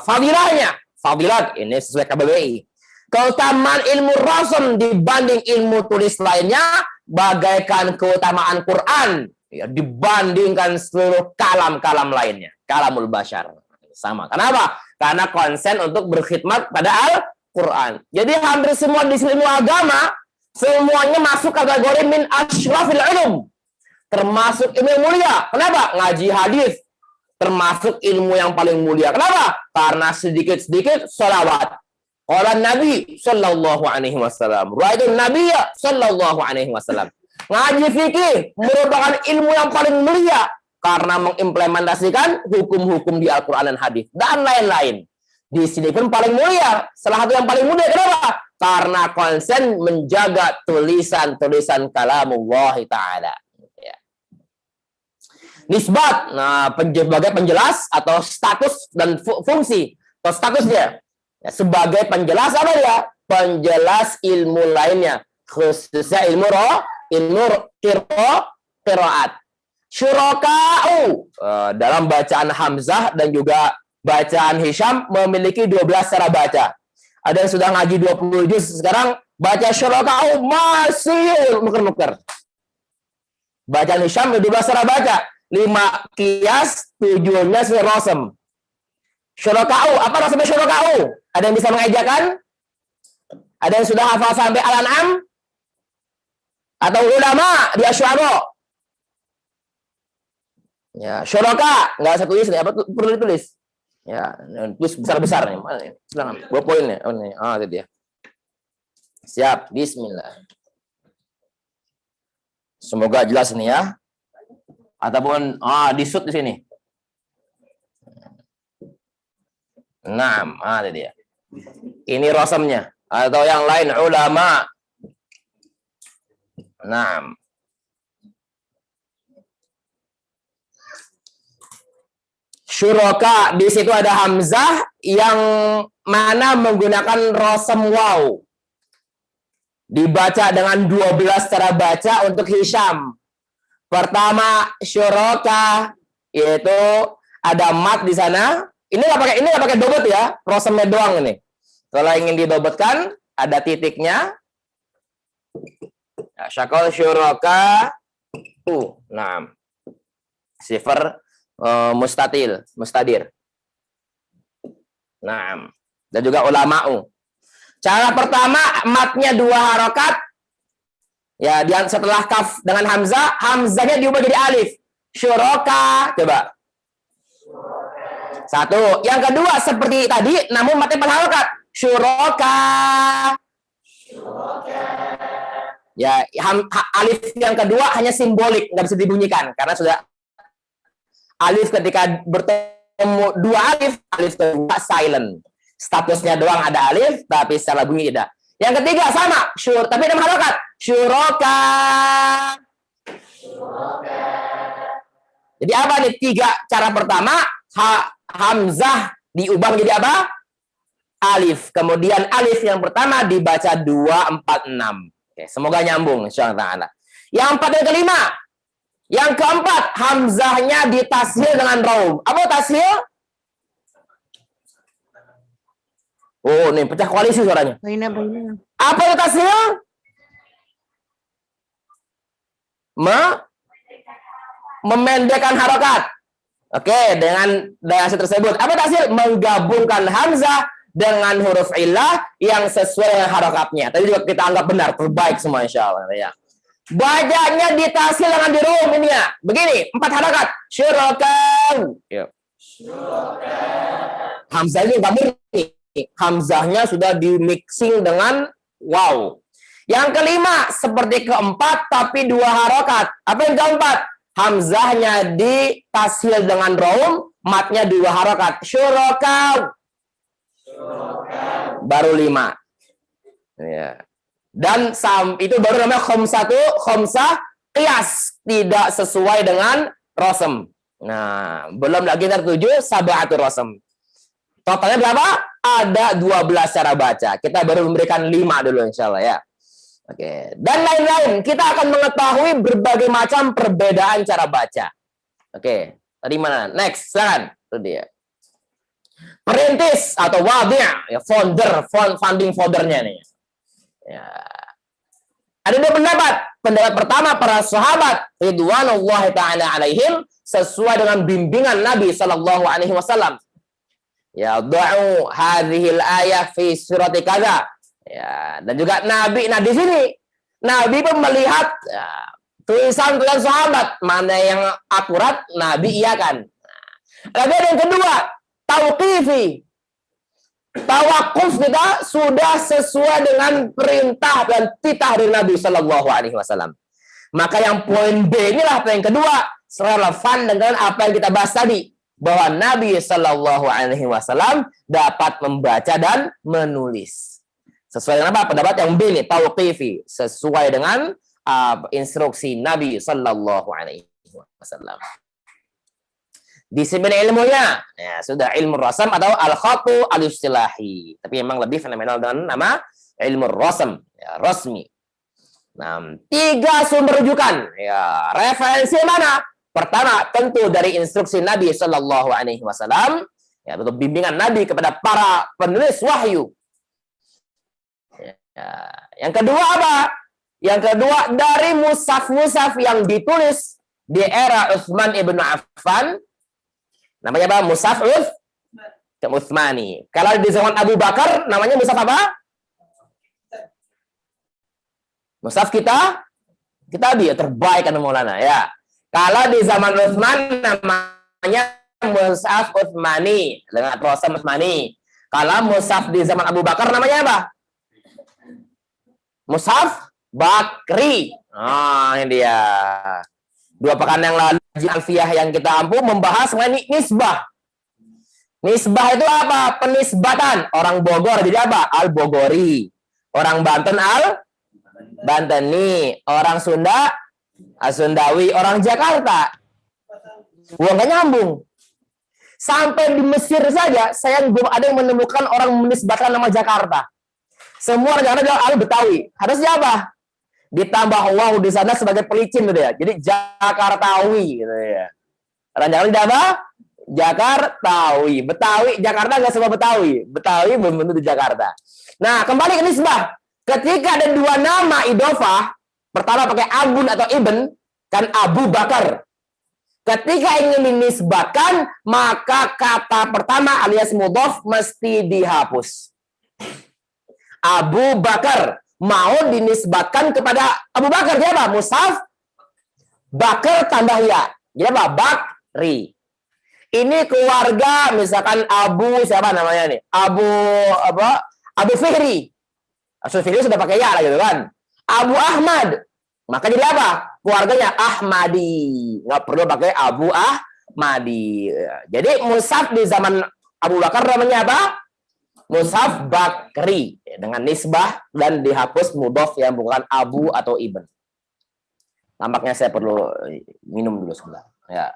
S5: fadilahnya. Fadilat ini sesuai KBBI. Keutamaan ilmu rasam dibanding ilmu tulis lainnya bagaikan keutamaan Quran ya, dibandingkan seluruh kalam-kalam lainnya. Kalamul Bashar sama. Kenapa? Karena konsen untuk berkhidmat pada Al-Quran. Jadi hampir semua disiplin ilmu agama Semuanya masuk kategori min asyrafil ulum. Termasuk ilmu yang mulia. Kenapa? Ngaji hadis. Termasuk ilmu yang paling mulia. Kenapa? Karena sedikit-sedikit sholawat. Qala Nabi sallallahu alaihi wasallam. Ra'aitu Nabiyya sallallahu alaihi wasallam. Ngaji fikih merupakan ilmu yang paling mulia karena mengimplementasikan hukum-hukum di Al-Qur'an dan hadis dan lain-lain. Di sini pun paling mulia. Salah satu yang paling mulia kenapa? Karena konsen menjaga tulisan-tulisan kalamullah ta'ala. Ya. Nisbat, nah sebagai penjelas atau status dan fungsi atau statusnya. Ya, sebagai penjelas apa ya? Penjelas ilmu lainnya, khususnya ilmu qiraat. Syuraka'u dalam bacaan Hamzah dan juga bacaan Hisham memiliki 12 cara baca. Ada yang sudah ngaji 20 juz, sekarang baca syuraka'u masih muker-muker. Bacaan Hisham 12 cara baca. 5 qiyas, 7-nya rosem. Syuraka'u, apa rasanya syuraka'u? Ada yang bisa mengejakan? Ada yang sudah hafal sampai Al-An'am? Atau ulama di Asy'ari? Ya, syuraka, nggak usah tulis nih, apa perlu ditulis? Ya, tulis besar-besar nih. Mana nih? Silakan. 2 poin ya. Oh, nih. Ah, itu dia. Siap, bismillah. Semoga jelas nih ya. Ataupun disut di sini. Naam, itu dia. Ini rosamnya atau yang lain ulama. Naam. Syuraka, di situ ada hamzah yang mana menggunakan rosam waw. Dibaca dengan 12 cara baca untuk Hisham. Pertama syuraka, yaitu ada mat di sana. Ini nggak pakai dobet ya, rosamnya doang ini. Kalau ingin didobetkan, ada titiknya. Nah, syakal syuraka, nah, sifar mustadir. Nah, dan juga ulama'u. Cara pertama, matnya 2 harokat. Ya, setelah kaf dengan hamzah, hamzahnya diubah jadi alif. Syuraka, coba. 1. Yang kedua seperti tadi, namun matnya berharokat. Syuraka. Ya, alif yang kedua hanya simbolik, nggak bisa dibunyikan karena sudah alif ketika bertemu 2 alif kedua silent. Statusnya doang ada alif, tapi secara bunyi tidak. Yang ketiga sama, tapi ada harokat. Syuraka. Jadi apa nih 3 cara pertama? Hamzah diubah menjadi apa? Alif. Kemudian alif yang pertama dibaca 2, 4, 6. Oke, semoga nyambung insyaallah. Yang 4 dan kelima. Yang keempat, hamzahnya ditashil dengan raum. Apa tashil? Oh, nih pecah koalisi suaranya. Apa itu tashil? Memendekkan harokat. Oke, dengan daya tersebut. Apa tashil? Menggabungkan hamzah dengan huruf illah yang sesuai dengan harokatnya. Tadi juga kita anggap benar, terbaik semua insyaallah ya. Bacanya ditashil dengan dirum ini ya. Begini, 4 harokat. Syuraka. Ya. Hamzahnya enggak murni. Hamzahnya sudah di-mixing dengan waw. Yang kelima, seperti keempat tapi 2 harokat. Apa yang keempat? Hamzahnya ditashil dengan raum, matnya 2 harokat. Syuraka. Baru 5. Ya. Dan itu baru namanya khomsah qiyas, tidak sesuai dengan rosem. Nah, belum lagi tertuju sab'atu rosem. Totalnya berapa? Ada 12 cara baca. Kita baru memberikan 5 dulu insyaallah ya. Oke. Dan lain-lain. Kita akan mengetahui berbagai macam perbedaan cara baca. Oke. Tadi mana? Next, silakan. Itu dia. Perintis atau wadi', ya, founding foldernya nih. Ya. Ada 2 pendapat. Pendapat pertama, para sahabat ridwanullahi ta'ala alaihim sesuai dengan bimbingan Nabi sallallahu alaihi wasallam. Ya, da'u hadhil ayah fi surati kaza. Ya, dan juga Nabi, nah di sini Nabi pun melihat tulisan-tulisan sahabat, mana yang akurat, Nabi iakan. Lalu yang kedua, tauqifi. Tawakuf kita sudah sesuai dengan perintah dan titah dari Nabi Shallallahu Alaihi Wasallam. Maka yang poin B inilah poin kedua, relevan dengan apa yang kita bahas tadi, bahwa Nabi Shallallahu Alaihi Wasallam dapat membaca dan menulis. Sesuai dengan apa? Pendapat yang B ini, tauqifi, sesuai dengan instruksi Nabi Shallallahu Alaihi Wasallam. Disiplin ilmunya ya sudah ilmu rasam atau al-khatu al-istilahi, tapi memang lebih fenomenal dengan nama ilmu rasam ya, rasmi. Nah, 3 sumber rujukan ya, referensi mana? Pertama tentu dari instruksi Nabi Shallallahu Alaihi Wasallam ya, untuk bimbingan Nabi kepada para penulis wahyu ya. Yang kedua apa? Yang kedua dari mushaf-mushaf yang ditulis di era Utsman ibn Affan. Namanya apa? Mushaf Utsmani. Kalau di zaman Abu Bakar namanya mushaf apa? Mushaf Kitabi ya, terbaik kan Maulana ya. Kalau di zaman Utsman namanya mushaf Utsmani dengan proses Utsmani. Kalau mushaf di zaman Abu Bakar namanya apa? Mushaf Bakri. Ini dia. 2 pekan yang lalu Alfiyah yang kita ampuh membahas mengenai nisbah. Nisbah itu apa? Penisbatan. Orang Bogor jadi apa? Al-Bogori. Orang Banten Al-Banteni. Orang Sunda Al-Sundawi. Orang Jakarta. Wah, nggak nyambung. Sampai di Mesir saja, saya belum ada yang menemukan orang menisbatkan nama Jakarta. Semua orang Jakarta adalah Al-Betawi. Harusnya apa? Ditambah wow di sana sebagai pelicin gitu ya. Jadi Jakartawi gitu ya. Orang Jakarta tidak apa? Jakartawi. Betawi, Jakarta nggak semua Betawi. Betawi belum tentu di Jakarta. Nah, kembali ke nisbah. Ketika ada 2 nama idofah, pertama pakai abun atau ibn, kan Abu Bakar. Ketika ingin dinisbatkan, maka kata pertama alias mudhof mesti dihapus. Abu Bakar. Mau dinisbatkan kepada Abu Bakar, dia apa? Mushaf Bakar tambah ya. Jadi apa? Bakri. Ini keluarga misalkan Abu siapa namanya nih? Abu Fihri. Abu Fihri sudah pakai ya lah gitu kan. Abu Ahmad. Maka jadi apa? Keluarganya Ahmadi. Nggak perlu pakai Abu Ahmadi. Jadi mushaf di zaman Abu Bakar namanya apa? Mushaf Bakri dengan nisbah dan dihapus mudhof yang bukan Abu atau Ibn. Tampaknya saya perlu minum dulu sebentar. Ya.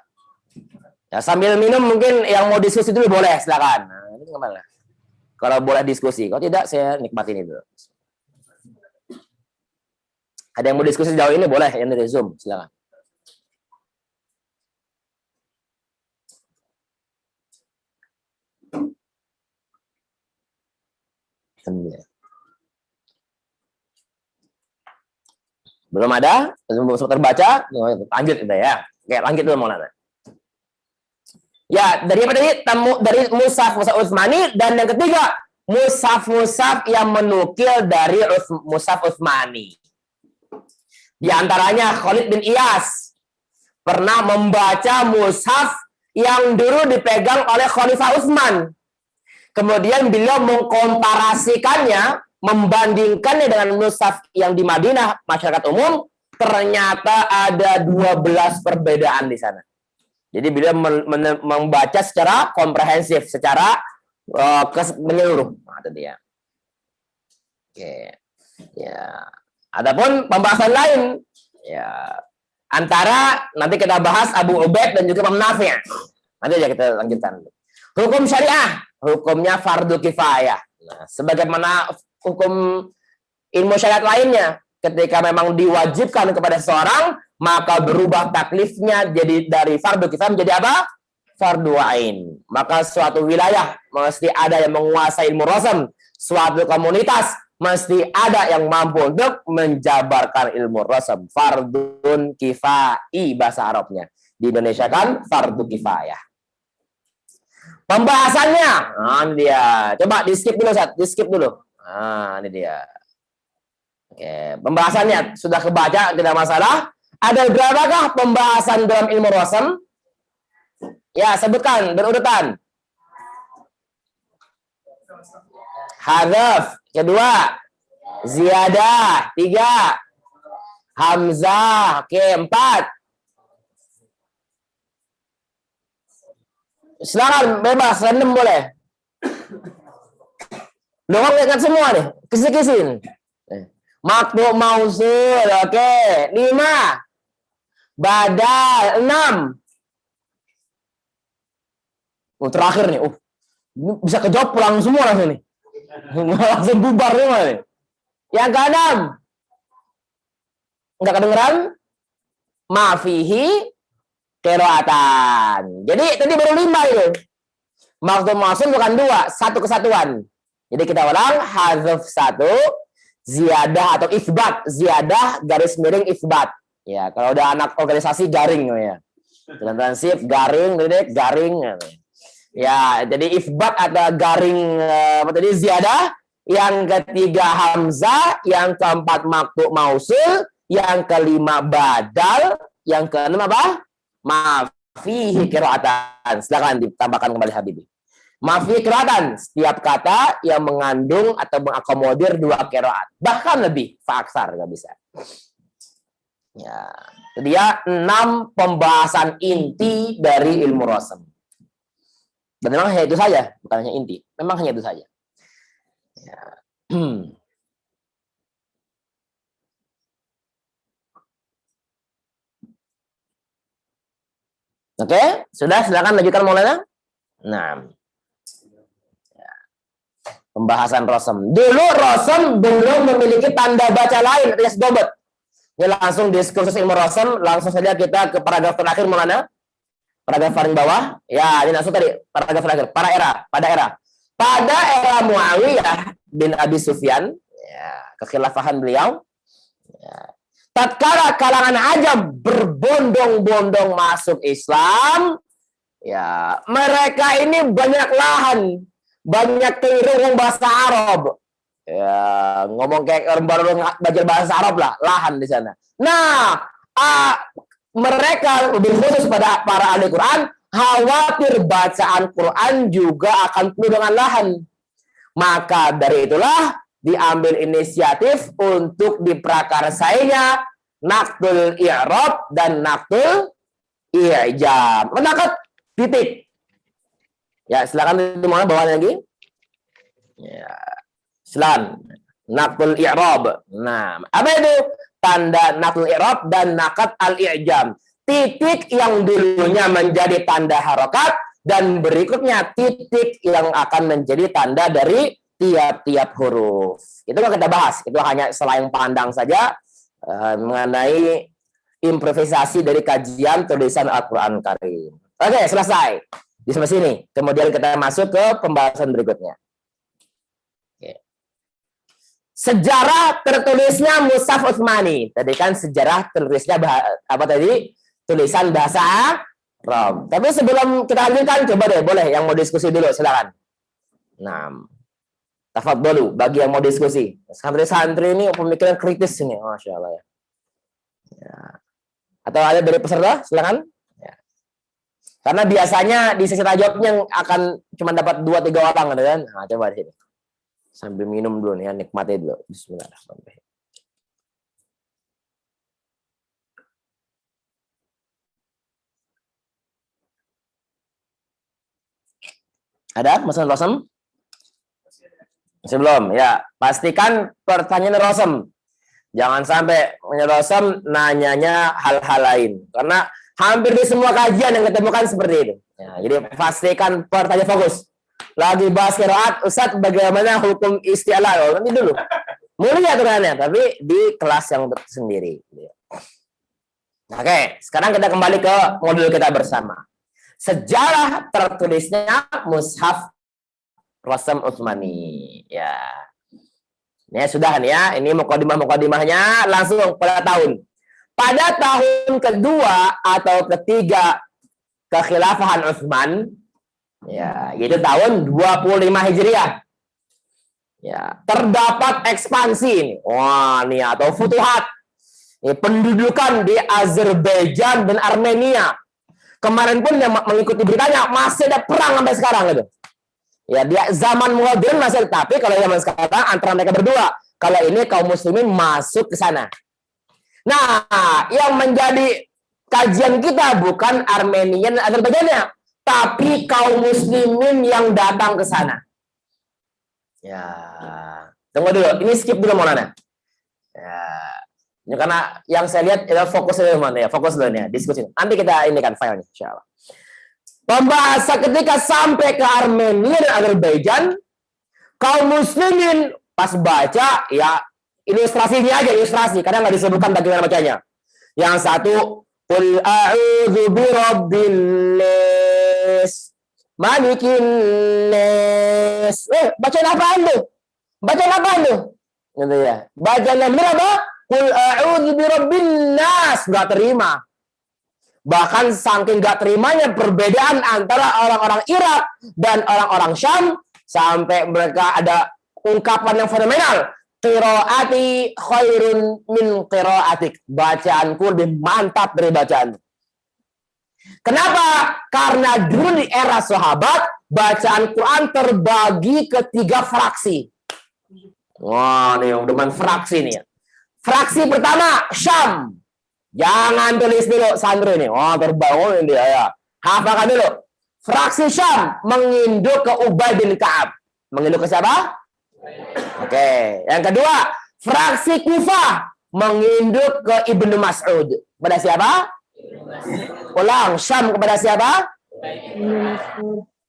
S5: Ya sambil minum mungkin yang mau diskusi dulu boleh silakan. Nah, ini kemana? Kalau boleh diskusi, kalau tidak saya nikmatin itu. Ada yang mau diskusi sejauh ini boleh yang dari Zoom silakan. Belum ada, belum terbaca, lanjut kita ya. Oke, lanjut dulu Maulana. Ya, dari mushaf Utsmani dan yang ketiga mushaf yang menukil dari mushaf Utsmani. Di antaranya Khalid bin Iyas pernah membaca mushaf yang dulu dipegang oleh Khalifah Utsman. Kemudian beliau mengkomparasikannya, membandingkannya dengan mushaf yang di Madinah masyarakat umum, ternyata ada 12 perbedaan di sana. Jadi beliau membaca secara komprehensif, secara menyeluruh. Nah, itu dia. Oke. Ya. Adapun pembahasan lain, ya antara nanti kita bahas Abu Ubaid dan juga Imam Nafi'. Nanti aja kita lanjutkan. Hukum syariah, hukumnya fardu kifayah. Nah, sebagaimana hukum ilmu syariat lainnya, ketika memang diwajibkan kepada seseorang, maka berubah taklifnya jadi dari fardu kifayah menjadi apa? Fardu ain. Maka suatu wilayah mesti ada yang menguasai ilmu rasam, suatu komunitas mesti ada yang mampu untuk menjabarkan ilmu rasam. Fardun kifai bahasa Arabnya. Di Indonesia kan fardu kifayah. Pembahasannya, nah ini dia. Coba di skip dulu, Sat. Di skip dulu. Nah, ini dia. Oke, pembahasannya sudah kebaca, tidak masalah. Ada berapakah pembahasan dalam ilmu rasam? Ya, sebutkan berurutan. Hadzaf, kedua. Ziyadah, 3. Hamzah, oke, 4. Silakan, bebas, random boleh. Lo kan ingat semua nih, kisi-kisin. Maqtu mausul, oke. 5. Badal, 6. Oh, terakhir nih, ini bisa kejawab pulang semua langsung nih. Langsung bubar semua nih. Yang ke-6. Enggak kedengeran? Mafihi qiraatan. Jadi tadi baru 5 itu. Maksud mausul bukan 2, satu kesatuan. Jadi kita ulang, hadzaf 1, ziyadah atau isbat, ziyadah garis miring isbat. Ya, kalau udah anak organisasi garing ya. Transip garing, garing. Ya, jadi isbat ada garing apa tadi ziyadah, yang ketiga hamzah, yang keempat maqtu mausul, yang kelima badal, yang keenam apa? Mafihi qiraatan. Silakan ditambahkan kembali Habibi. Mafihi qiraatan, setiap kata yang mengandung atau mengakomodir 2 qiraat. Bahkan lebih, faaksar enggak bisa. Ya, dia 6 pembahasan inti dari ilmu rasam. Dan memang hanya itu saja, bukan hanya inti. Memang hanya itu saja. Ya. Oke, sudah, silakan lanjutkan Maulana. Nah, ya. Pembahasan rasam. Dulu rasam belum memiliki tanda baca lain alias dobet. Ini langsung diskursus ilmu rasam, langsung saja kita ke paragraf terakhir Maulana. Paragraf paling bawah, ya ini langsung tadi paragraf terakhir. Pada era Muawiyah bin Abi Sufyan, ya, kekhilafahan beliau, ya, tatkala kalangan Ajam berbondong-bondong masuk Islam, ya mereka ini banyak lahan, banyak keliru bahasa Arab, ya ngomong kayak orang baru belajar bahasa Arab lah, lahan di sana. Nah, mereka lebih khusus pada para ahli Quran khawatir bacaan Quran juga akan penuh dengan lahan. Maka dari itulah diambil inisiatif untuk diprakarsainya naqtul i'rab dan naqtul i'jam. Menakat titik. Ya, silakan dimana bawahnya lagi. Ya, silakan. Naqtul i'rab. Nah, apa itu? Tanda naqtul i'rab dan naqat al-i'jam. Titik yang dulunya menjadi tanda harokat dan berikutnya titik yang akan menjadi tanda dari tiap-tiap huruf. Itu kan kita bahas. Itu hanya selayang pandang saja mengenai improvisasi dari kajian tulisan Al-Quran Karim. Oke, selesai. Di sebelah sini. Kemudian kita masuk ke pembahasan berikutnya. Sejarah tertulisnya Mushaf Utsmani. Tadi kan sejarah tertulisnya apa tadi? Tulisan bahasa Arab. Tapi sebelum kita lanjutkan, coba deh, boleh yang mau diskusi dulu, silakan. Nah, tafadholu bagi yang mau diskusi. Santri-santri ini pemikiran kritis ini, masya Allah ya. Ya. Atau ada dari peserta, silakan. Ya. Karena biasanya di sesi jawabnya akan cuma dapat 2-3 orang, kan? Nah, coba di sini. Sambil minum dulu nih, ya, nikmati dulu. Bismillahirrahmanirrahim. Ada masalah Rosem? Sebelum, ya. Pastikan pertanyaan Rosem. Jangan sampai Rosem nanyanya hal-hal lain. Karena hampir di semua kajian yang ketemukan seperti itu. Ya, jadi pastikan pertanyaan fokus. Lagi bahas qiraat, Ustaz, bagaimana hukum isti'la? Nanti dulu. Mulia aturannya, tapi di kelas yang sendiri. Oke, sekarang kita kembali ke modul kita bersama. Sejarah tertulisnya Mushaf Rasam Utsmani. Ya. Ini sudah nih ya, ini mukadimah-mukadimahnya langsung pada tahun. Pada tahun kedua atau ketiga kekhilafahan Utsman, ya, yaitu tahun 25 Hijriah. Ya, terdapat ekspansi ini. Wah, nih atau futuhat. Ini pendudukan di Azerbaijan dan Armenia. Kemarin pun yang mengikuti beritanya masih ada perang sampai sekarang gitu. Ya, dia zaman modern masih, tapi kalau zaman sekarang antara mereka berdua. Kalau ini kaum muslimin masuk ke sana. Nah, yang menjadi kajian kita bukan Armenia dan Azerbaijannya, tapi kaum muslimin yang datang ke sana. Ya, tunggu dulu. Ini skip dulu Maulana. Ya, ini karena yang saya lihat adalah fokus dulu mana ya, fokus dulu nih, diskusi. Nanti kita ini kan filenya, insyaallah. Pembahasan ketika sampai ke Armenia dan Azerbaijan, kaum muslimin pas baca ya ilustrasinya aja, ilustrasi, kadang nggak disebutkan bagaimana bacanya. Yang satu, qul a'udzu birabbin nas, malikin nas. Bacaan apaan tuh? Bacaan apaan tuh? Gitu ya. Bacaan yang benar apa? Qul a'udzu birabbin nas, nggak terima. Bahkan saking nggak terimanya perbedaan antara orang-orang Irak dan orang-orang Syam, sampai mereka ada ungkapan yang fenomenal. Qiraati khairun min qiraatik. Bacaanku lebih mantap dari bacaanmu. Kenapa? Karena dulu di era sahabat, bacaan Quran terbagi ke 3 fraksi. Wah, nih udah main fraksi nih ya. Fraksi pertama, Syam. Jangan tulis dulu santri nih. Oh, terbangun dia ya. Hafalkan dulu. Fraksi Syam menginduk ke Ubay bin Ka'ab. Menginduk ke siapa? Oke. Yang kedua, fraksi Kufah menginduk ke Ibnu Mas'ud. Kepada siapa? Ulang, Syam kepada siapa?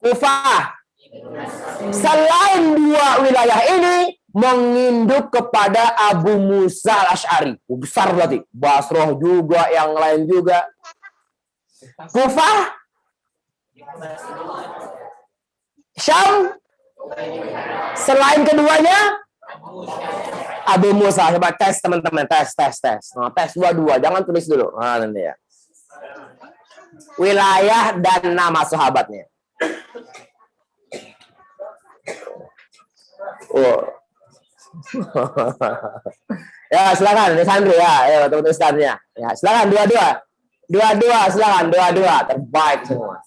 S5: Kufah. Selain 2 wilayah ini menginduk kepada Abu Musa al-Asy'ari. Besar berarti. Basrah juga, yang lain juga. Kufah, Syam, selain keduanya Abu Musa. Coba tes teman-teman, tes. Nah, tes 2-2, jangan tulis dulu. Nah, nanti ya. Wilayah dan nama sahabatnya. Oh. Ya, silakan, ini santri ya. Ayo tulis-tuliskannya. Ya, silakan dua-dua, silakan dua-dua, terbaik semua.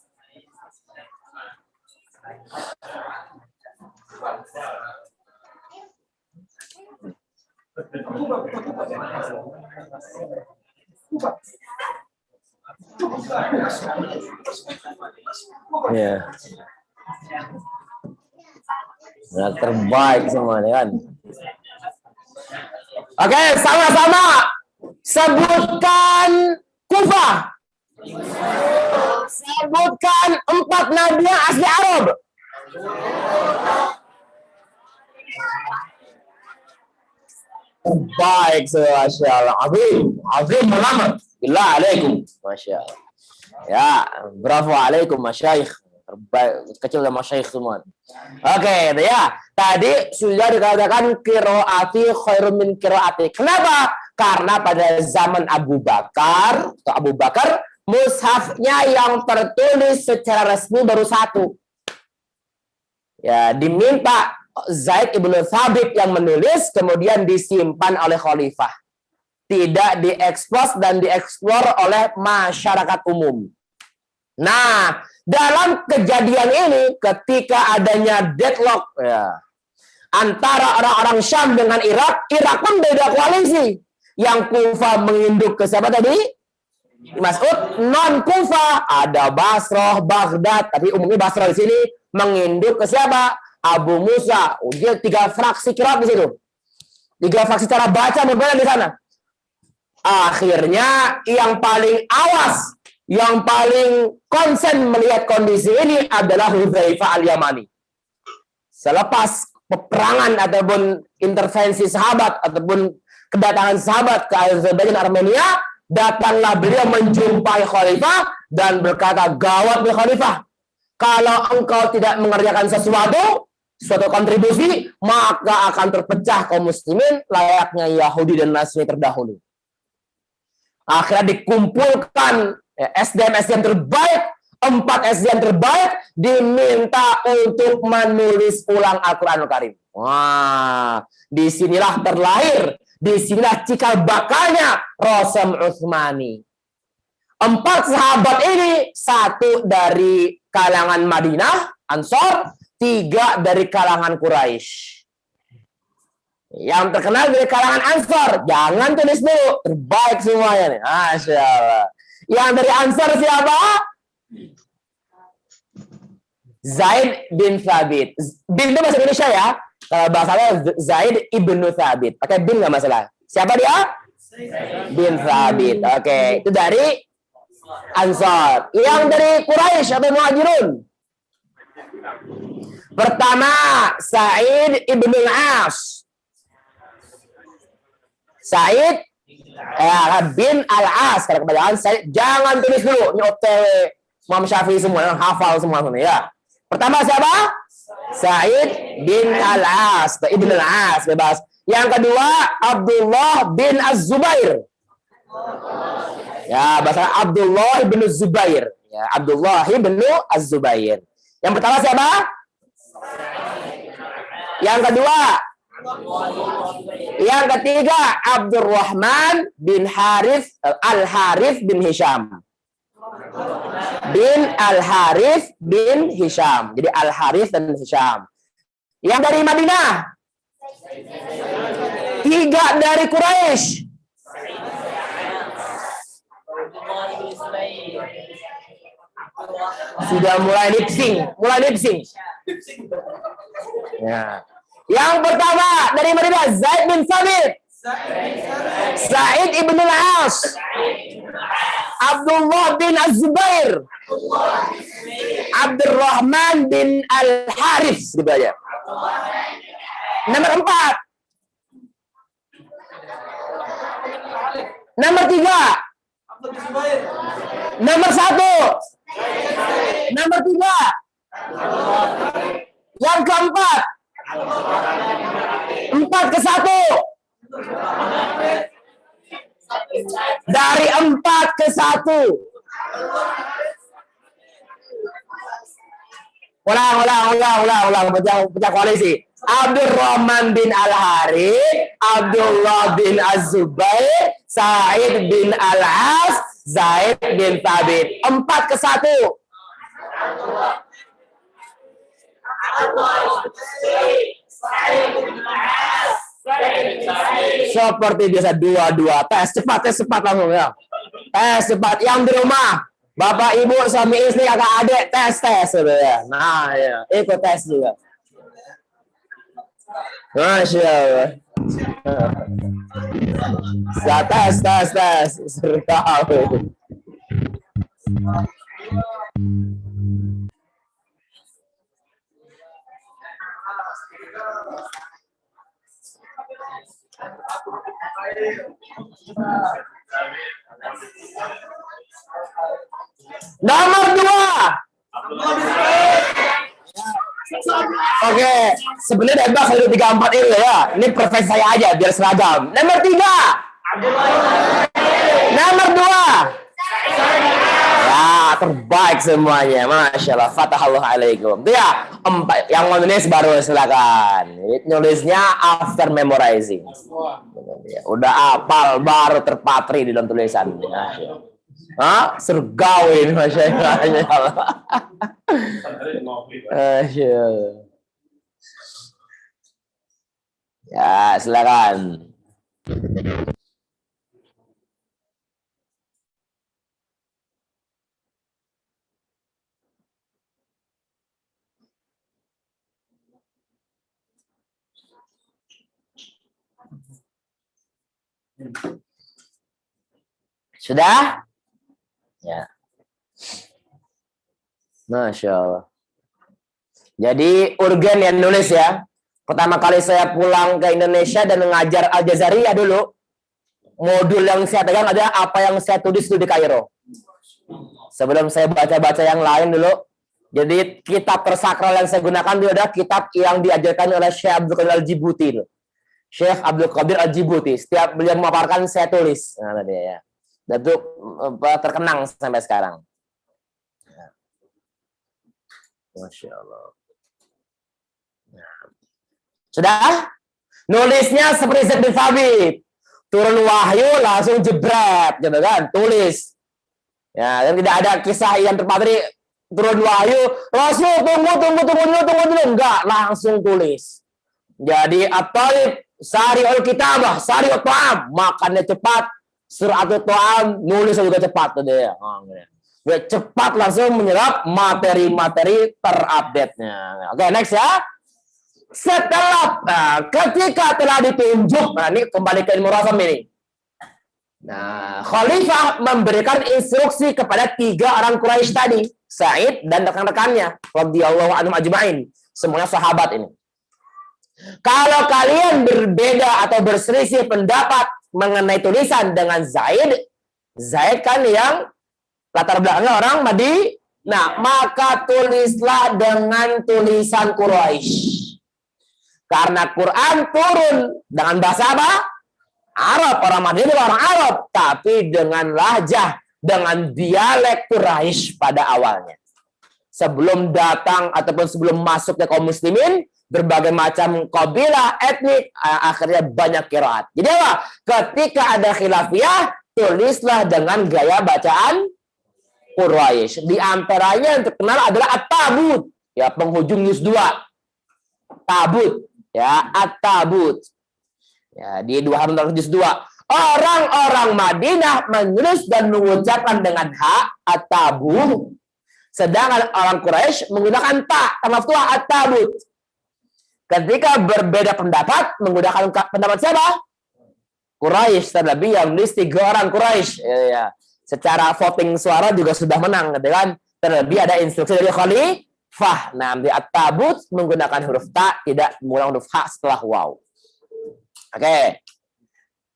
S5: Ya. Nah, terbaik semua kan. Oke, sama-sama sebutkan Kufah. Sebutkan 4 nabi yang asli Arab. Baik, Masya Allah. Azim banget. Billah alaikum. Masya Allah. Ya, bravo alaikum, masyaikh. Terbaik, kecil sama masyaikh semua. Oke, ya. Tadi sudah dikatakan qiraati khairun min qiraati. Kenapa? Karena pada zaman Abu Bakar, mushafnya yang tertulis secara resmi baru 1. Ya, diminta Zaid ibnu Thabit yang menulis, kemudian disimpan oleh khalifah. Tidak diekspos dan dieksplor oleh masyarakat umum. Nah, dalam kejadian ini, ketika adanya deadlock ya, antara orang-orang Syam dengan Irak, Irak pun beda koalisi. Yang Kufah menginduk ke siapa tadi? Mas'ud. Non Kufah ada Basrah, Baghdad, tapi umumnya Basrah di sini menginduk ke siapa? Abu Musa. Dia 3 fraksi kira di situ. 3 fraksi cara baca berbeda di sana. Akhirnya yang paling awas, yang paling konsen melihat kondisi ini adalah Hudzaifah al-Yamani. Selepas peperangan ataupun intervensi sahabat ataupun kedatangan sahabat ke Azerbaijan Armenia, datanglah beliau menjumpai khalifah dan berkata, gawat nih khalifah, kalau engkau tidak mengerjakan suatu kontribusi, maka akan terpecah kaum muslimin layaknya Yahudi dan Nasrani terdahulu. Akhirnya dikumpulkan SDM terbaik, 4 SD yang terbaik diminta untuk menulis ulang Al-Quranul Karim. Wah, disinilah terlahir, disinilah cikal bakalnya Rosem Utsmani. 4 sahabat ini, 1 dari kalangan Madinah, Ansor, 3 dari kalangan Quraisy. Yang terkenal dari kalangan Ansor, jangan tulis dulu, terbaik semuanya nih. Masya Allah. Yang dari Ansor siapa? Zaid bin Thabit. Bin itu bahasa Indonesia ya. Kalau bahasanya Zaid ibnu Thabit. Pakai bin nggak masalah. Siapa dia? Bin Thabit. Oke, itu dari Ansor. Yang dari Quraisy atau Muhajirun? Pertama, Sa'id ibnu Al-As. Sa'id bin Al-As. Kalau kebanyakan Sa'id, jangan tulis dulu. Ini OTW Imam Syafi'i semua, yang hafal semua ya. Pertama siapa? Sa'id bin Al-As. Ibn Al-As, bebas. Yang kedua, Abdullah bin Az-Zubair. Ya, bahasa Abdullah bin Az-Zubair. Ya, Abdullah bin Az-Zubair. Yang pertama siapa? Yang kedua, yang ketiga, Abdurrahman bin Harith Al-Harith bin Hisham. Bin Al-Harith bin Hisham. Jadi Al-Harith dan Hisham. Yang dari Madinah, 3 dari Quraisy. Sudah mulai lip-sync. Ya. Yang pertama dari Madinah, Zaid bin Thabit, Sa'id ibn Al-As, Abdullah bin Az-Zubair, Abdurrahman bin Al-Harith, gitu aja. Nomor 4. Nomor 3. Nomor 1. Nomor 3. Yang keempat, 4 ke 1. Dari 4 ke 1. Ulang. Pecah koalisi. Abdurrahman bin Al-Harith, Abdullah bin Az-Zubair, Sa'id bin Al-As, Zaid bin Thabit. 4 ke 1. Seperti biasa, 2-2. Tes cepat langsung ya. Tes cepat. Yang di rumah, bapak ibu, suami istri, kakak adik, tes gitu ya. Nah ya, ikut tes juga. Masya Allah. Tes. Seru tahu. Nomor 2. Oke, sebenarnya bebas 1, 2, 3, 4 ini ya. Ini profesi saya aja biar seragam. Nomor 3. Nomor 2. Ya, terbaik semuanya. Masya Allah. Fatahallahu ya, 4. Yang mau nulis baru silakan. Nulisnya after memorizing. Udah apal baru terpatri di dalam tulisan. Hah? Surgawi, Masya Allah. Masya Allah. Ya, silakan. Sudah? Ya. Masya Allah. Jadi urgen yang nulis ya. Pertama kali saya pulang ke Indonesia dan mengajar Al-Jazariyah dulu, modul yang saya pegang adalah apa yang saya tulis di Kairo. Sebelum saya baca-baca yang lain dulu. Jadi kitab tersakral yang saya gunakan dulu adalah kitab yang diajarkan oleh Syekh Abdul Qadir Al-Jibuti. Syekh Abdul Qadir Al-Jibuti. Setiap beliau memaparkan saya tulis. Nah, tadi ya. Dan itu terkenang sampai sekarang. Masya Allah. Nah. Sudah? Nulisnya seperti Zaid bin Thabit. Turun wahyu langsung jebret, gitu kan? Tulis. Ya, dan tidak ada kisah yang terpatri turun wahyu, Rasul tunggu dulu. Enggak, langsung tulis. Jadi At-Talib sari'ul kitabah, sari'ul ta'am, makannya cepat, suratul ta'am, nulis juga cepat tuh dia. Cepat langsung menyerap materi-materi terupdate-nya. Oke, next ya. Setelah ketika telah ditunjuk, nah ini kembali ke ilmu rasam ini. Nah, Khalifah memberikan instruksi kepada 3 orang Quraisy tadi, Sa'id dan rekan-rekannya, radhiyallahu anhum ajma'in, semuanya sahabat ini. Kalau kalian berbeda atau berselisih pendapat mengenai tulisan dengan Zaid kan yang latar belakangnya orang Madinah, maka tulislah dengan tulisan Quraisy. Karena Quran turun dengan bahasa apa? Arab, orang Madinah orang Arab, tapi dengan lahjah, dengan dialek Quraisy pada awalnya. Sebelum datang ataupun sebelum masuknya kaum muslimin, berbagai macam kabilah, etnik, akhirnya banyak qiraat. Jadi apa? Ketika ada khilafiyah, tulislah dengan gaya bacaan Quraisy. Di antaranya yang terkenal adalah At-Tabut, ya, penghujung juz 2. Tabut. Ya, At-Tabut. Ya, di 2 halaman juz 2. Orang-orang Madinah menulis dan mengucapkan dengan ha, At-Tabut. Sedangkan orang Quraisy menggunakan ta, maftuhah At-Tabut. Ketika berbeda pendapat, menggunakan pendapat siapa? Quraisy, terlebih yang menulis 3 orang Quraisy. Ya. Secara voting suara juga sudah menang, gitu kan? Terlebih ada instruksi dari Khalifah. Nah, di At-Tabut menggunakan huruf ta, tidak menggunakan huruf ha setelah waw. Oke.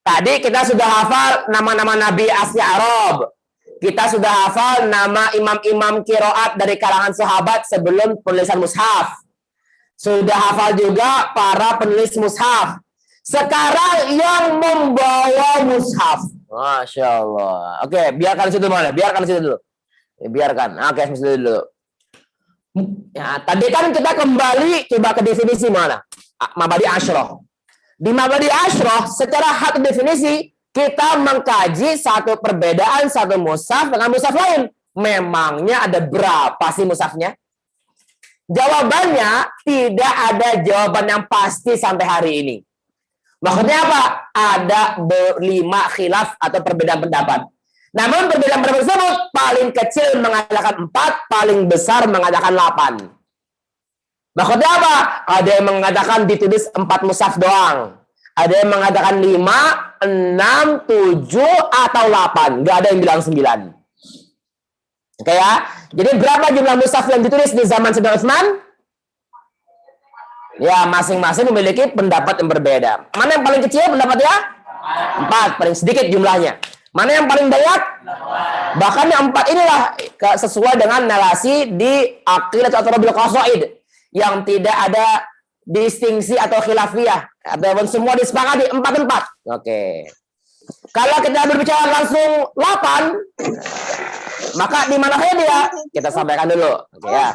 S5: Tadi kita sudah hafal nama-nama Nabi asli Arab. Kita sudah hafal nama imam-imam qiraat dari kalangan sahabat sebelum penulisan mushaf. Sudah hafal juga para penulis mushaf. Sekarang yang membawa mushaf. Masya Allah. Oke, biarkan situ mana? Biarkan situ dulu. Biarkan. Oke, situ dulu. Ya, tadi kan kita kembali coba ke definisi mana? Mabadi Asyroh. Di Mabadi Asyroh, secara satu definisi, kita mengkaji satu perbedaan satu mushaf dengan mushaf lain. Memangnya ada berapa sih mushafnya? Jawabannya tidak ada jawaban yang pasti sampai hari ini. Maksudnya apa? Ada 5 khilaf atau perbedaan pendapat. Namun perbedaan pendapat tersebut paling kecil mengatakan 4, paling besar mengatakan 8. Maksudnya apa? Ada yang mengatakan ditulis 4 mushaf doang. Ada yang mengatakan 5, 6, 7, atau 8. Nggak ada yang bilang 9. Oke ya? Jadi berapa jumlah mushaf yang ditulis di zaman Sayyidina Utsman? Ya, masing-masing memiliki pendapat yang berbeda. Mana yang paling kecil pendapatnya? 4, paling sedikit jumlahnya. Mana yang paling banyak? Bahkan yang 4 inilah sesuai dengan narasi di Aqidah atau Bil Qasaid yang tidak ada distingsi atau khilafiyah ataupun semua disepakati 4-4. Oke. Kalau kita berbicara langsung 8, maka di mana saja dia? Kita sampaikan dulu. Oke ya.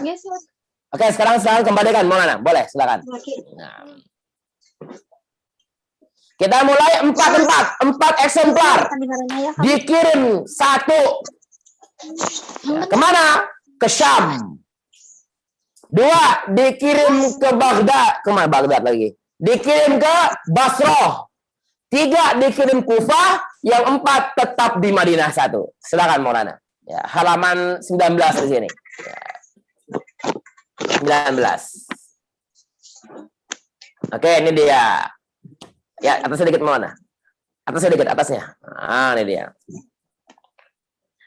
S5: Oke, sekarang kembalikan mana? Boleh, silakan. Nah. Kita mulai 4 eksemplar. Dikirim 1. Ya, kemana? Ke Syam. 2 dikirim ke Baghdad. Kemana Baghdad lagi? Dikirim ke Basrah. 3 dikirim Kufah. Yang 4 tetap di Madinah 1. Silakan Maulana. Ya, halaman 19 di sini. Ya. 19. Oke, ini dia. Ya, atasnya dikit mana? Atasnya dikit, atasnya. Nah, ini dia.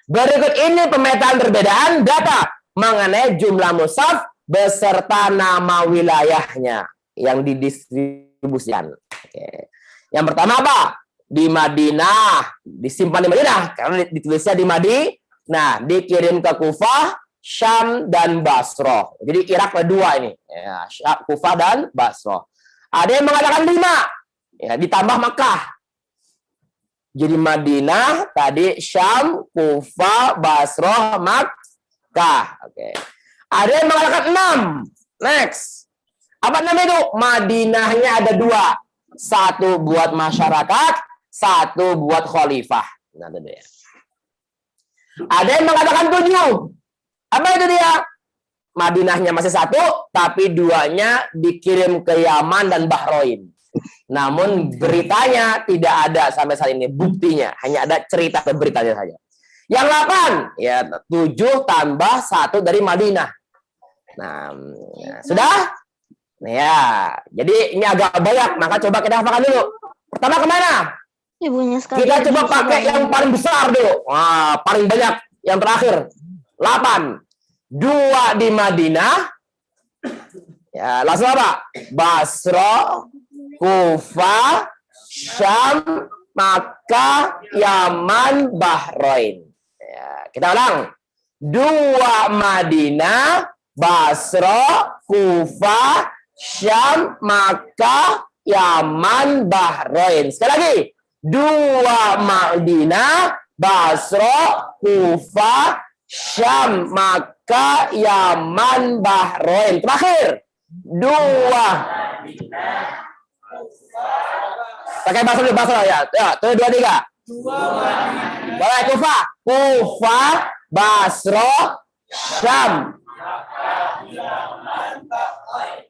S5: Berikut ini pemetaan perbedaan data mengenai jumlah mushaf beserta nama wilayahnya yang didistribusikan. Oke. Yang pertama apa? Di Madinah, disimpan di Madinah karena ditulisnya di Madinah, dikirim ke Kufah, Syam dan Basrah. Jadi Irak kedua ini, ya, Kufah dan Basrah. Ada yang mengatakan 5. Ya, ditambah Makkah. Jadi Madinah, tadi Syam, Kufah, Basrah, Makkah. Oke. Ada yang mengatakan 6. Next. Apa namanya itu? Madinahnya ada 2. 1 buat masyarakat, 1 buat khalifah. Nah, itu dia. Ada yang mengatakan 7. Apa itu dia? Madinahnya masih 1, tapi 2-nya dikirim ke Yaman dan Bahrain. Namun beritanya tidak ada sampai saat ini, buktinya. Hanya ada cerita dan beritanya saja. Yang 8, ya 7 tambah 1 dari Madinah. Nah, sudah? Nah, ya, jadi ini agak banyak, maka coba kita hafalkan dulu. Pertama kemana?
S7: Ibunya sekali.
S5: Kita coba pakai yang paling besar dulu. Wah, paling banyak yang terakhir. 8. 2 di Madinah. Ya, langsung apa? Basra, Kufah, Syam, Makkah, Yaman, Bahrain. Ya, kita ulang. 2 Madinah, Basra, Kufah, Syam, Makkah, Yaman, Bahrain. Sekali lagi. 2 Madinah, Basra, Kufah, Syam, Makkah, Yaman, Bahrain. Terakhir. 2. Pakai bahasa dulu, bahasa ya. Ya, 2, 3. Boleh, Kufah. Kufah, Basra, Syam.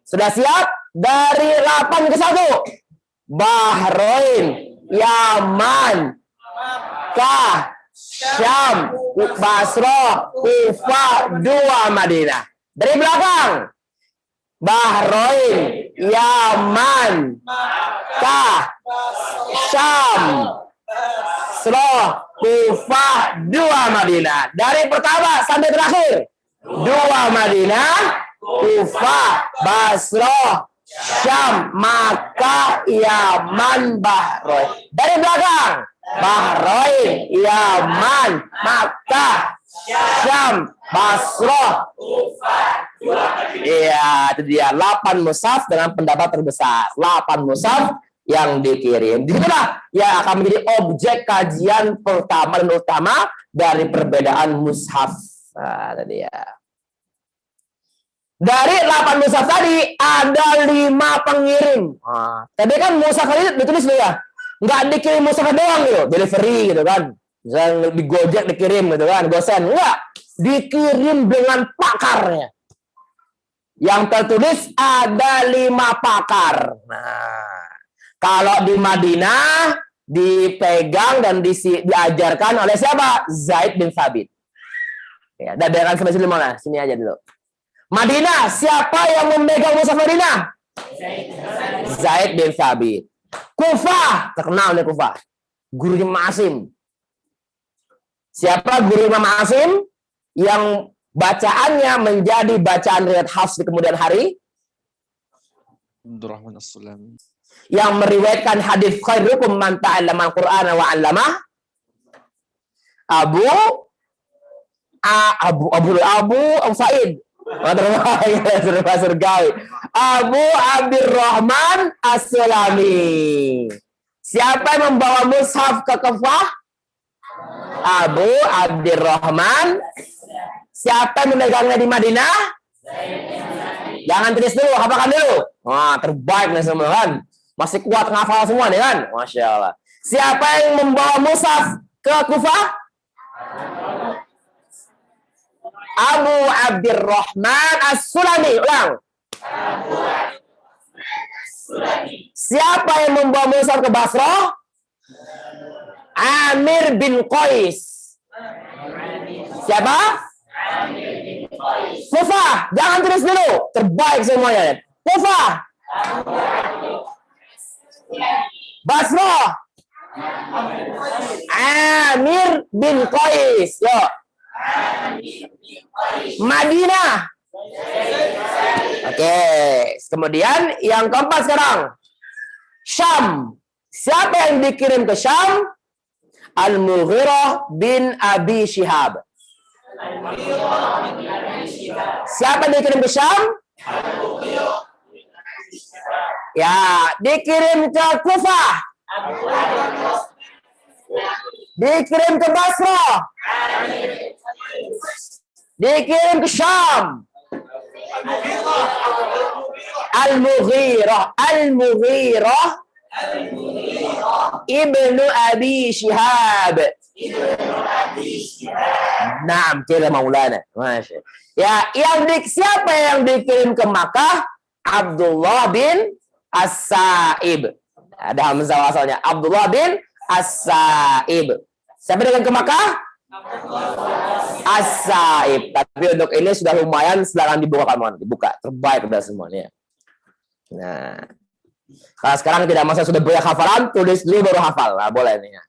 S5: Sudah siap? Dari 8 ke 1. Bahrain, Yaman, Makkah, Syam, Basra, Kufah, 2 Madinah. Dari belakang. Bahrain, Yaman, Makkah, Syam, Basra, Kufah, 2 Madinah. Dari pertama sampai terakhir. 2 Madinah, Kufah, Basra, Syam, Makkah, Yaman, Bahrain. Dari belakang. Bahrain, Yaman, Makkah, Syam, Basra. Iya, itu dia 8 mushaf dengan pendapat terbesar. 8 mushaf yang dikirim. Disitulah yang akan menjadi objek kajian pertama dan utama dari perbedaan mushaf. Nah, tadi ya. Dari 8 mushaf tadi ada 5 pengirim. Nah, tadi kan mushaf ini ditulis dulu ya. Nggak dikirim mushaf doang gitu, delivery gitu kan. Misalnya di Gojek dikirim gitu kan, gosen. Enggak, dikirim dengan pakarnya. Yang tertulis ada 5 pakar. Nah, kalau di Madinah dipegang dan diajarkan oleh siapa? Zaid bin Thabit. Ya, dadakan sampai sini mana? Sini aja dulu. Madinah, siapa yang memegang mushaf Madinah? Zaid bin Thabit. Kufah, terkenal nih Kufah. Gurunya Ma'asim. Siapa guru Imam Ma'asim? Yang bacaannya menjadi bacaan riwayat Hafs di kemudian hari?
S2: Abdurrahman As-Sulami.
S5: Yang meriwayatkan hadis khairukum man ta'allama al-Qur'ana wa 'allamah. Abu Sa'id. Abu Abdurrahman As-Sulami. Siapa yang membawa mushaf ke Kufah? Abu Abdurrahman. Siapa yang memegangnya di Madinah? Jangan tulis dulu, hafalkan dulu. Wah, terbaik nih semua kan. Masih kuat ngafal semua nih kan? Masya Allah. Siapa yang membawa mushaf ke Kufah? Abu Abdurrahman As-Sulami. Ulang. Siapa yang membawa mushaf ke Basra? Amir bin Qais. Siapa? Kufah. Jangan tulis dulu. Terbaik semuanya. Kufah. Basra. Amir bin Qais. Yo. Madinah. Oke. Kemudian yang keempat sekarang. Syam. Siapa yang dikirim ke Syam? Al-Mughirah bin Abi Syihab. Siapa yang dikirim ke Syam? Ya, dikirim ke Kufah. Dikirim ke Basra. Dikirim ke Syam. Al-Mughirah. Al-Mughirah ibnu Abi Syihab. Naam, kira Maulana. Masya. Ya, siapa yang dikirim ke Makkah? Abdullah bin As-Sa'ib. Ada hamzah asalnya. Abdullah bin As-Sa'ib. Siapa yang ke Makkah? As-Sa'ib. Tapi untuk ini sudah lumayan, silakan dibuka kawan. Dibuka, terbaik udah semuanya. Nah, kalau sekarang tidak masa sudah banyak hafalan, tulis dulu baru hafal. Nah, boleh nih.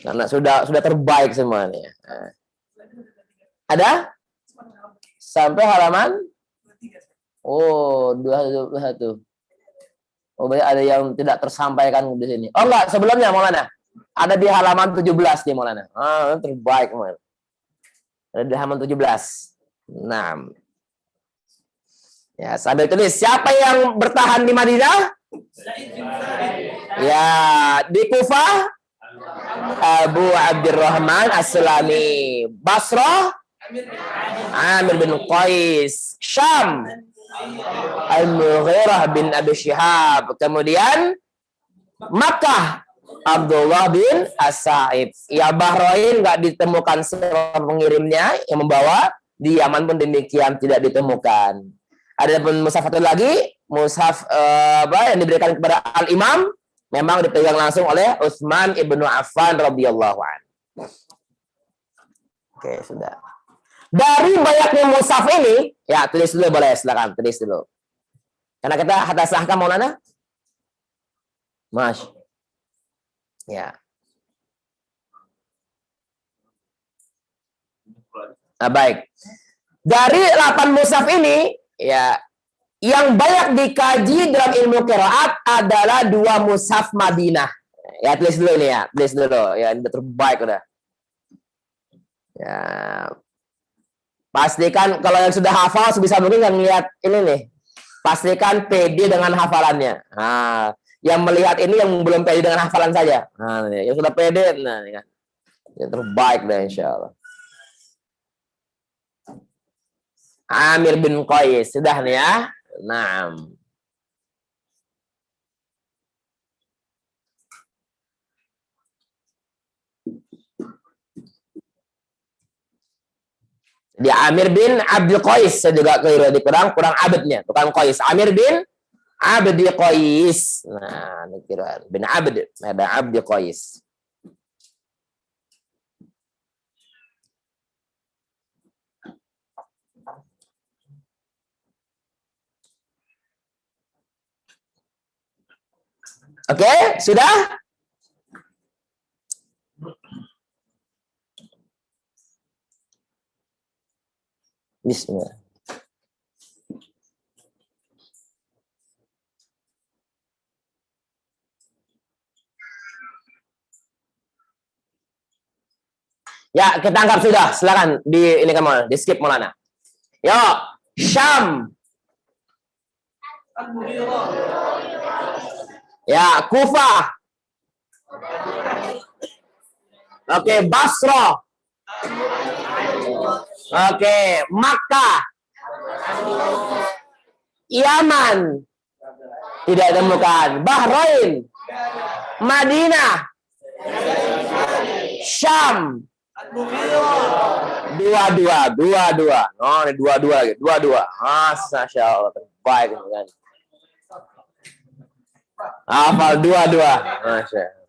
S5: Karena sudah terbaik semuanya. Nah. Ada? Sampai halaman? Oh, 21. Oh, banyak ada yang tidak tersampaikan di sini. Oh enggak, sebelumnya Maulana. Ada di halaman 17 nih Maulana. Ah, terbaik Maulana. Ada di halaman 17. Nah. Ya, sambil tulis. Siapa yang bertahan di Madinah? Ya, di Kufah Abu Abdurrahman As-Sulami. Basrah Amir bin Qais. Syam Al-Mughirah bin Abi Syihab. Kemudian Makkah Abdullah bin As-Sa'ib. Ya, Bahrain nggak ditemukan siapa pengirimnya yang membawa. Di Yaman pun demikian tidak ditemukan. Ada pun mushaf satu lagi, mushaf yang diberikan kepada Al-Imam memang dipegang langsung oleh Utsman ibnu Affan radhiyallahu anhu. Oke, sudah. Dari banyaknya mushaf ini, ya tulis dulu boleh, silakan tulis dulu. Karena kita hatta sahkan Maulana. Mas. Ya. Nah, baik. Dari 8 mushaf ini, ya, yang banyak dikaji dalam ilmu qiraat adalah 2 mushaf Madinah. Ya, tulis dulu ini ya, tulis dulu. Ya, ini terbaik udah. Ya. Pastikan kalau yang sudah hafal sebisa mungkin yang lihat ini nih. Pastikan PD dengan hafalannya. Nah, yang melihat ini yang belum PD dengan hafalan saja. Nah, ini, yang sudah PD, nah ini kan. Yang terbaik dah insyaallah. Amir bin Qais. Sudah nih ya. Naam. Dia Amir bin Abdul Qais. Saya juga keliru. Kurang abadnya. Bukan Qais. Amir bin Abdi Qais. Nah, ini kira bin Abd. Ada Abdi Qais. Oke, sudah? Bismillah. Ya, kita anggap sudah. Silakan di ini kamu, di skip Maulana. Yo, Syam. Ya, Kufah. Oke, Basrah. Oke, Makkah. Yaman. Tidak ditemukan. Bahrain. Madinah. Syam. Dua-dua. Oh, ini dua-dua lagi. Dua-dua. Masya Allah, terbaik kan. Hafal dua-dua. Masya Allah.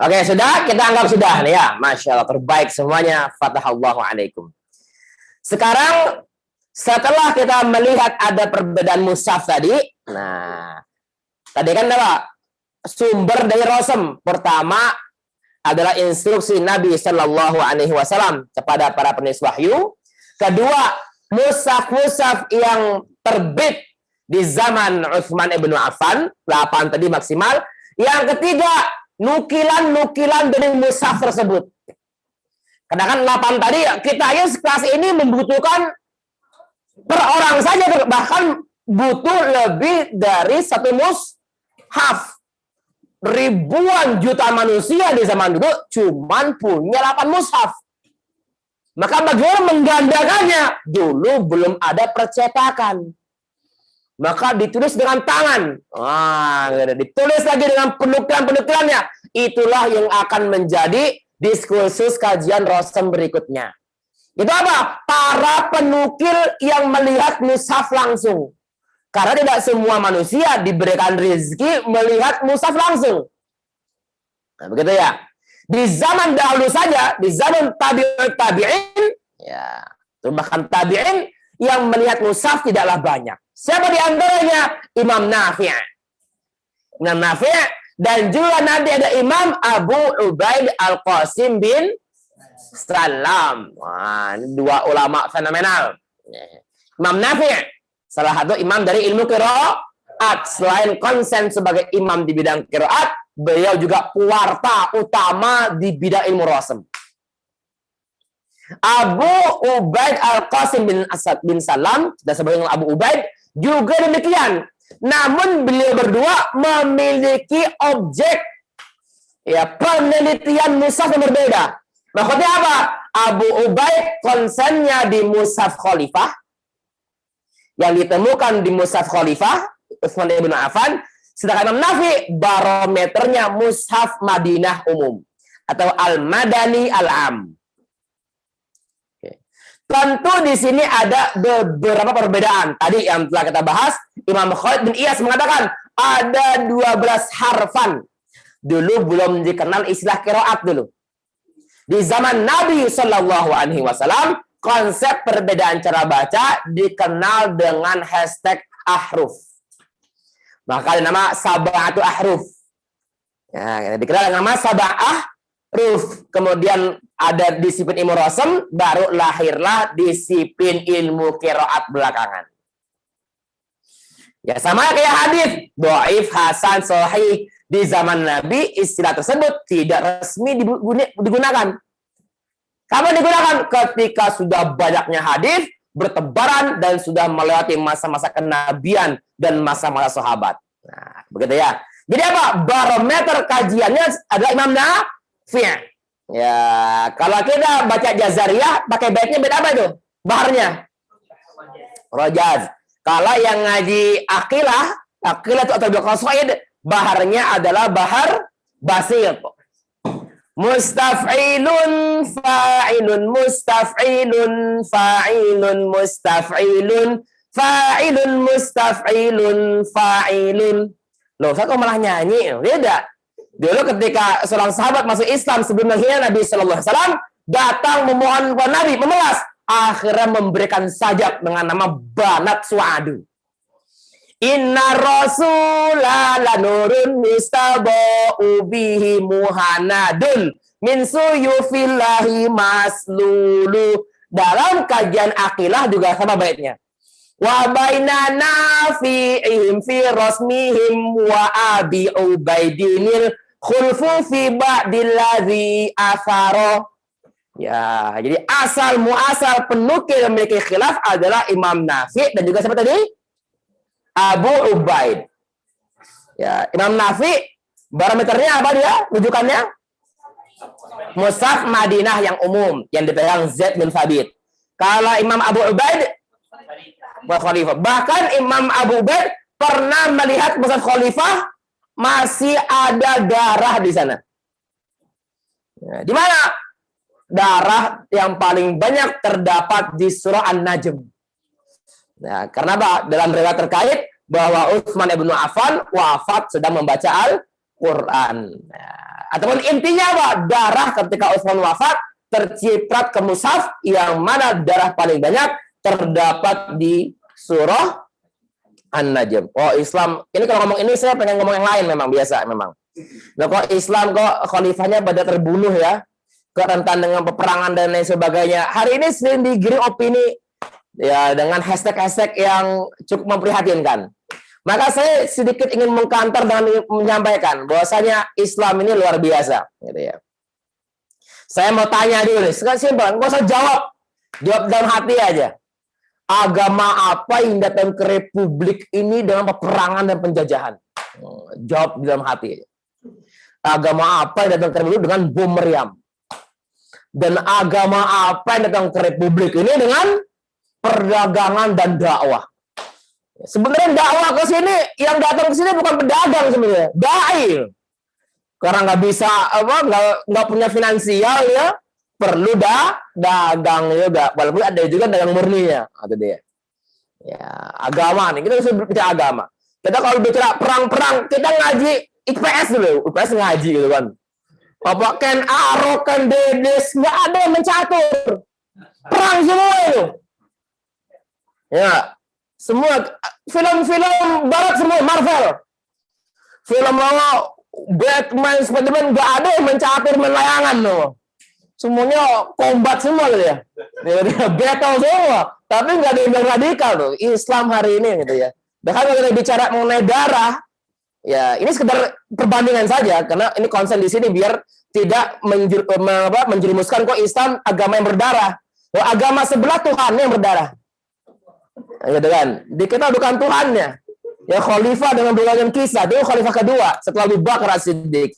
S5: Oke, sudah? Kita anggap sudah nih ya. Masya Allah, terbaik semuanya. Fatahallahu alaikum. Sekarang, setelah kita melihat ada perbedaan mushaf tadi, nah, tadi kan apa? Sumber dari Rasul. Pertama adalah instruksi Nabi Shallallahu Alaihi Wasallam kepada para penulis wahyu. Kedua, mushaf-mushaf yang terbit di zaman Utsman ibnu Affan, 8 tadi maksimal. Yang ketiga, nukilan-nukilan dari mushaf tersebut. Karena kan 8 tadi, kita aja kelas ini membutuhkan per orang saja, bahkan butuh lebih dari 1 mushaf. Ribuan juta manusia di zaman dulu cuman punya 8 mushaf. Maka bagaimana menggandakannya? Dulu belum ada percetakan. Maka ditulis dengan tangan. Ditulis lagi dengan penukilan-penukilannya. Itulah yang akan menjadi diskursus kajian Rasul berikutnya. Itu apa? Para penukil yang melihat mushaf langsung. Karena tidak semua manusia diberikan rezeki melihat mushaf langsung. Nah, begitu ya. Di zaman dahulu saja, di zaman tabi'in, ya, bahkan tabi'in yang melihat mushaf tidaklah banyak. Siapa di antaranya? Imam Nafi'. Imam Nafi' dan juga nanti ada Imam Abu Ubaid Al-Qasim bin Salam. Wah, ini 2 ulama fenomenal. Imam Nafi', salah satu imam dari ilmu qiraat. Selain konsen sebagai imam di bidang qiraat, beliau juga pewarta utama di bidang ilmu Rasul. Abu Ubaid Al-Qasim bin Asad bin Salam dan sebagai Abu Ubaid juga demikian. Namun beliau berdua memiliki objek ya penelitian mushaf yang berbeda. Maksudnya apa? Abu Ubaid konsennya di mushaf khalifah yang ditemukan di mushaf khalifah Utsman ibn Affan, sedangkan Imam Nafi barometernya mushaf Madinah umum atau Al-Madani Al-Am. Tentu di sini ada beberapa perbedaan. Tadi yang telah kita bahas, Imam Khalid bin Iyas mengatakan ada 12 harfan. Dulu belum dikenal istilah qiraat dulu. Di zaman Nabi Shallallahu Alaihi Wasallam, konsep perbedaan cara baca dikenal dengan hashtag ahruf. Maka ada nama sab'atu ahruf. Ya, dikenal dengan nama sab'ah ahruf. Kemudian ada disiplin ilmu Rasul, baru lahirlah disiplin ilmu qiraat belakangan. Ya sama kayak hadis, dhaif, hasan, sahih. Di zaman Nabi istilah tersebut tidak resmi digunakan. Kapan digunakan? Ketika sudah banyaknya hadis bertebaran dan sudah melewati masa-masa kenabian dan masa-masa sahabat. Nah, begitu ya. Jadi apa? Barometer kajiannya adalah Imam Nafi'. Ya, kalau kita baca Jazariyah pakai baitnya beda apa itu? Baharnya Rajaz. Kalau yang ngaji Aqilah itu atau Qasaid, baharnya adalah bahar basit. Mustaf'ilun fa'ilun mustaf'ilun fa'ilun mustaf'ilun fa'ilun mustaf'ilun fa'ilun. Loh, saya kok malah nyanyi? Beda. Dulu ketika seorang sahabat masuk Islam sebelum menghina Nabi Sallallahu Alaihi Wasallam, datang memohon kepada Nabi, memelas. Akhirnya memberikan sajak dengan nama Banat Su'adu. Inna rasulah lanurun mistaba'u bihi muhanadun min suyufillahi maslulu. Dalam kajian Aqilah juga sama baitnya. Wa bainana fi'ihim fi rasmihim wa abi ubaidinil khulfu fi ba'dillazi atharo. Ya, jadi asal muasal penukil yang memiliki khilaf adalah Imam Nafi' dan juga siapa tadi? Abu Ubaid. Ya, Imam Nafi' barometernya apa dia? Rujukannya? Mushaf Madinah yang umum yang dipegang Zaid bin Thabit. Kalau Imam Abu Ubaid khalifah. Bahkan Imam Abu Ubaid pernah melihat mushaf khalifah masih ada darah di sana. Ya, di mana? Darah yang paling banyak terdapat di surah An-Najm. Nah, karena apa? Dalam riwayat terkait bahwa Utsman ibnu Affan wafat sedang membaca Quran. Nah, ataupun intinya apa? Darah ketika Utsman wafat terciprat ke mushaf yang mana darah paling banyak terdapat di surah An-Najm. Oh, Islam. Ini kalau ngomong ini saya pengen ngomong yang lain memang biasa memang. Nah, kok Islam kok khalifahnya pada terbunuh ya? Rentan dengan peperangan dan lain sebagainya. Hari ini sering digiring opini ya dengan hashtag-hashtag yang cukup memprihatinkan. Maka saya sedikit ingin mengkantar dan menyampaikan bahwasanya Islam ini luar biasa, gitu ya. Saya mau tanya dulu, simpel, nggak usah jawab dalam hati aja. Agama apa yang datang ke Republik ini dengan peperangan dan penjajahan? Jawab di dalam hati aja. Agama apa yang datang ke Republik dengan bom meriam? Dan agama apa yang datang ke Republik ini dengan perdagangan dan dakwah? Sebenarnya dakwah ke sini, yang datang ke sini bukan pedagang sebenarnya, dai. Karena nggak bisa nggak punya finansial ya, perlu dagang juga. Walaupun ada juga dagang murninya, itu dia. Ya agama nih, kita harus bicara agama. Kita kalau bicara perang-perang, kita ngaji IPS dulu, IPS ngaji gitu kan. Apa Ken Arok, Ken Dedes, nggak ada yang mencatur. Perang semua itu. Ya, semua film-film barat semua Marvel. Film Batman, Spiderman nggak ada yang mencatur layangan loh. Semuanya combat semua gitu ya. Battle semua. Tapi nggak ada yang radikal tuh. Islam hari ini gitu ya. Bahkan kalau kita bicara mengenai darah, ya, ini sekedar perbandingan saja karena ini konsen di sini biar tidak menjerumuskan kok Islam agama yang berdarah. Oh, agama sebelah Tuhan yang berdarah. Gitu kan. Kita bukan Tuhannya. Ya khalifah dengan berbagai kisah itu khalifah kedua setelah Abu Bakar As-Siddiq.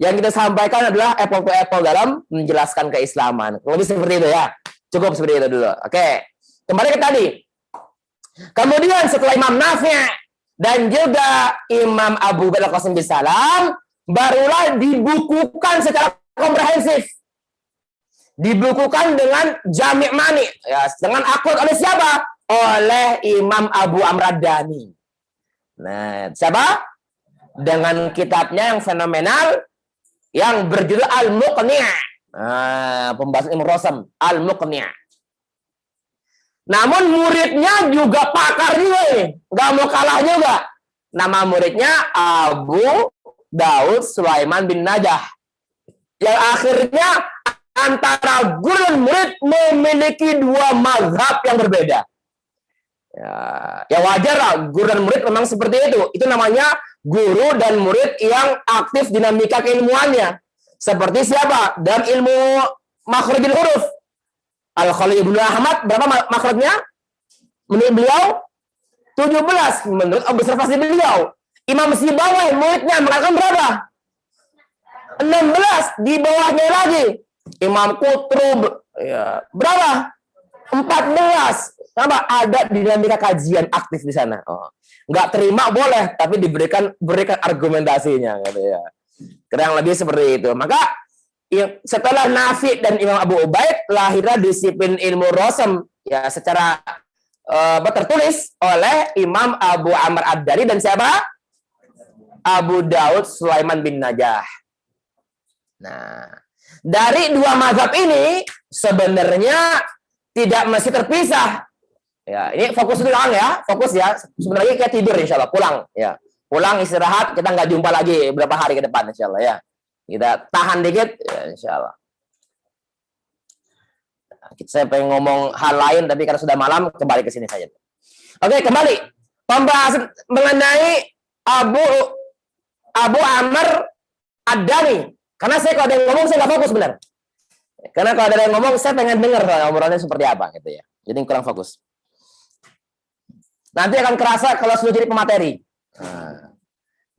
S5: Yang kita sampaikan adalah apple to apple dalam menjelaskan keislaman. Lebih seperti itu ya. Cukup seperti itu dulu. Oke. Kembali ke tadi. Kemudian setelah Imam Nafi' dan juga Imam Abu Bakar Qasim bin Salam barulah dibukukan secara komprehensif. Dibukukan dengan Jami' Mani, ya, dengan akun oleh siapa? Oleh Imam Abu Amr Ad-Dani. Nah, siapa? Dengan kitabnya yang fenomenal yang berjudul Al-Muqni'. Nah, pembahasan Imam Rosem, Al-Muqni'. Namun muridnya juga pakar juga nih. Nggak mau kalah juga. Nama muridnya Abu Daud Sulaiman bin Najah. Yang akhirnya antara guru dan murid memiliki dua mazhab yang berbeda. Ya wajar lah, guru dan murid memang seperti itu. Itu namanya guru dan murid yang aktif dinamika keilmuannya. Seperti siapa? Dalam ilmu makhrijul huruf. Al-Khalil Ibnu Ahmad, berapa makhrajnya? Menurut beliau 17, menurut observasi beliau. Imam Sibawi muridnya mengatakan berapa? 16, di bawahnya lagi. Imam Qutrub, ya, berapa? 14. Kenapa? Ada dinamika kajian aktif di sana. Oh. Nggak terima boleh, tapi berikan argumentasinya. Gitu ya. Kurang lebih seperti itu. Maka setelah Nafi' dan Imam Abu Ubaid lahirlah disiplin ilmu Rosem ya secara tertulis oleh Imam Abu Amr Ad-Dani dan siapa? Abu Daud Sulaiman bin Najah. Nah, dari dua mazhab ini sebenarnya tidak mesti terpisah. Ya, ini fokus dulu ya, fokus ya. Sebentar lagi kita tidur insyaallah, pulang ya. Pulang istirahat, kita nggak jumpa lagi beberapa hari ke depan insyaallah ya. Kita tahan dikit, ya, insya Allah. Saya pengen ngomong hal lain, tapi karena sudah malam, kembali ke sini saja. Oke, kembali. Pembahasan mengenai Abu Amr Ad-Dani. Karena saya kalau ada yang ngomong, saya nggak fokus benar. Karena kalau ada yang ngomong, saya pengen dengar obrolannya seperti apa, gitu ya. Jadi kurang fokus. Nanti akan kerasa kalau sudah jadi pemateri. Nah.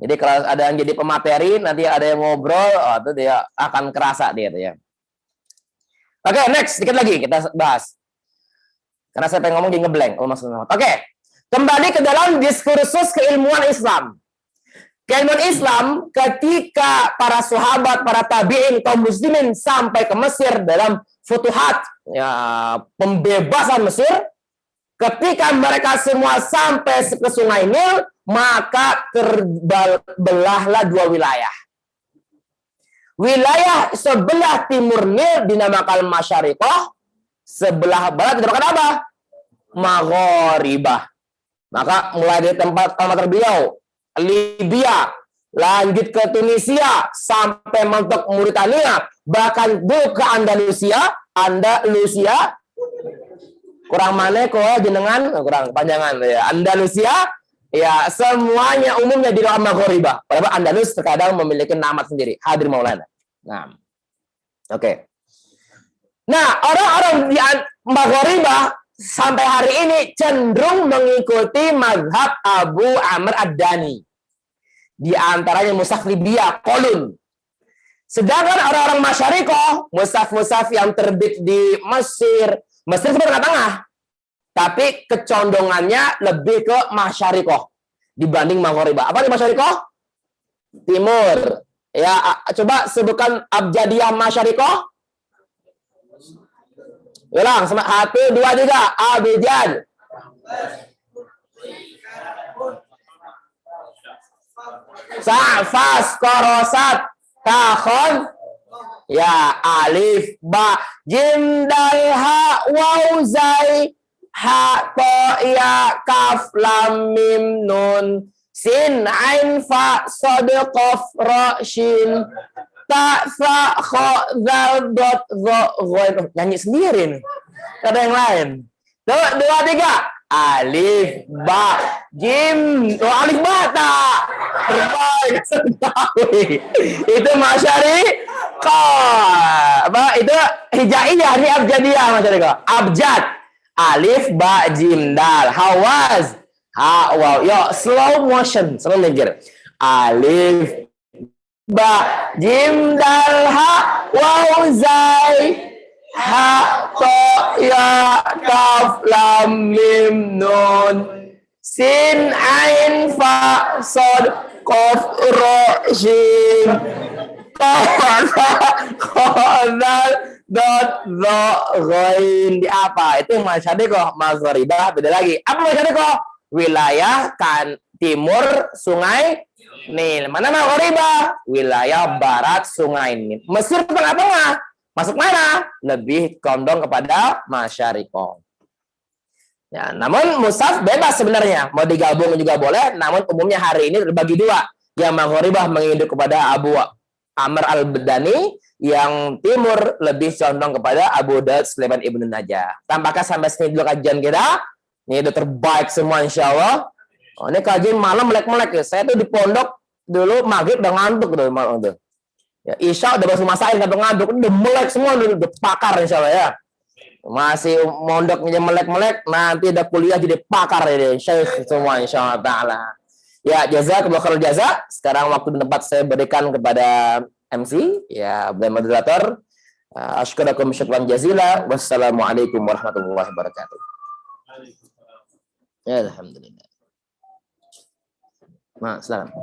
S5: Jadi kalau ada yang jadi pemateri, nanti ada yang ngobrol, itu dia akan kerasa dia tuh ya. Oke, next, dikit lagi kita bahas. Karena saya pengen ngomong jadi ngeblank. Oke, kembali ke dalam diskursus keilmuan Islam. Keilmuan Islam ketika para sahabat, para tabi'in, kaum muslimin sampai ke Mesir dalam futuhat, ya, pembebasan Mesir. Ketika mereka semua sampai ke Sungai Nil, maka terbelahlah dua wilayah. Wilayah sebelah timur Nil dinamakan Masyariqah, sebelah barat dinamakan apa? Maghribah. Maka mulai dari tempat alamat beliau, Libya, lanjut ke Tunisia, sampai mentok Mauritania, bahkan dulu ke Andalusia, kurang mana kok jenengan, kurang kepanjangan ya. Andalusia, ya semuanya umumnya di dalam Maghribah. Walaupun Andalus terkadang memiliki nama sendiri. Hadir Maulana. Nah, oke. Nah, orang-orang di Maghribah sampai hari ini cenderung mengikuti mazhab Abu Amr Ad-Dani. Di antaranya mushaf Libya, Qolun. Sedangkan orang-orang Masyariqah, mushaf-mushaf yang terbit di Mesir itu tengah-tengah. Tapi kecondongannya lebih ke Masyariqah dibanding Maghribah. Apa di Masyariqah? Timur. Ya, coba sebutkan abjadiyah Masyariqah. Ulang, 1, 2, 3. Abjad. Sa'fas, korosat, takhon. Ya, alif, ba, jim, dal, ha, waw, zai, ha, to, ya, kaf, lam, mim, nun, sin, ain, fa, sod, qaf, ra, shin, ta, fa, kho, zal, dot, zo, ghoin. Nyanyi sendiri nih. Ada yang lain. 2, 3. Alif, ba, jim. Alif, ba, ta. Terbaik sekali. Itu Masyariqah. Apa? Itu hijaiyah. Ini abjadiyah Masyariqah. Abjad. Alif, ba, jim, dal. Hawaz. Ha, wow. Yo, slow motion. Slow mikir. Alif, ba, jim, dal, ha, wow, zai, ha, to, ya, kaf, lam, mim, nun, sin, ain, fa, sod, qaf, ra, shin, ta, dal, dot, zo, ghain. Di apa? Itu Masyariqah. Maghribah beda lagi. Apa Masyariqah? Wilayah kan timur Sungai Nil. Mana Maghribah? Wilayah barat Sungai Nil. Mesir tengah-tengah. Masuk mana? Lebih condong kepada Masyariqah. Ya, namun mushaf bebas sebenarnya. Mau digabung juga boleh, namun umumnya hari ini terbagi dua. Yang Maghribah menginduk kepada Abu Amr Al-Badani, yang timur lebih condong kepada Abu Daud Sulaiman Ibnu Najah. Tampaknya sampai sini dulu kajian kita. Ini udah terbaik semua insya Allah. Oh, ini kajian malam melek-melek ya. Saya tuh di pondok dulu maghrib udah ngantuk tuh malam tuh. Ya, Isya udah bahas masain ngantuk, udah melek semua, udah pakar insya Allah ya. Masih mondoknya melek-melek, nanti udah kuliah jadi pakar ya, syekh semua insya Allah ta'ala. Ya, jazakallahu khairal jaza. Sekarang waktu dan tempat saya berikan kepada MC, ya, moderator. Asyukurakum syukran jazila. Wassalamualaikum warahmatullahi wabarakatuh. Ya, alhamdulillah. Nah, silakan.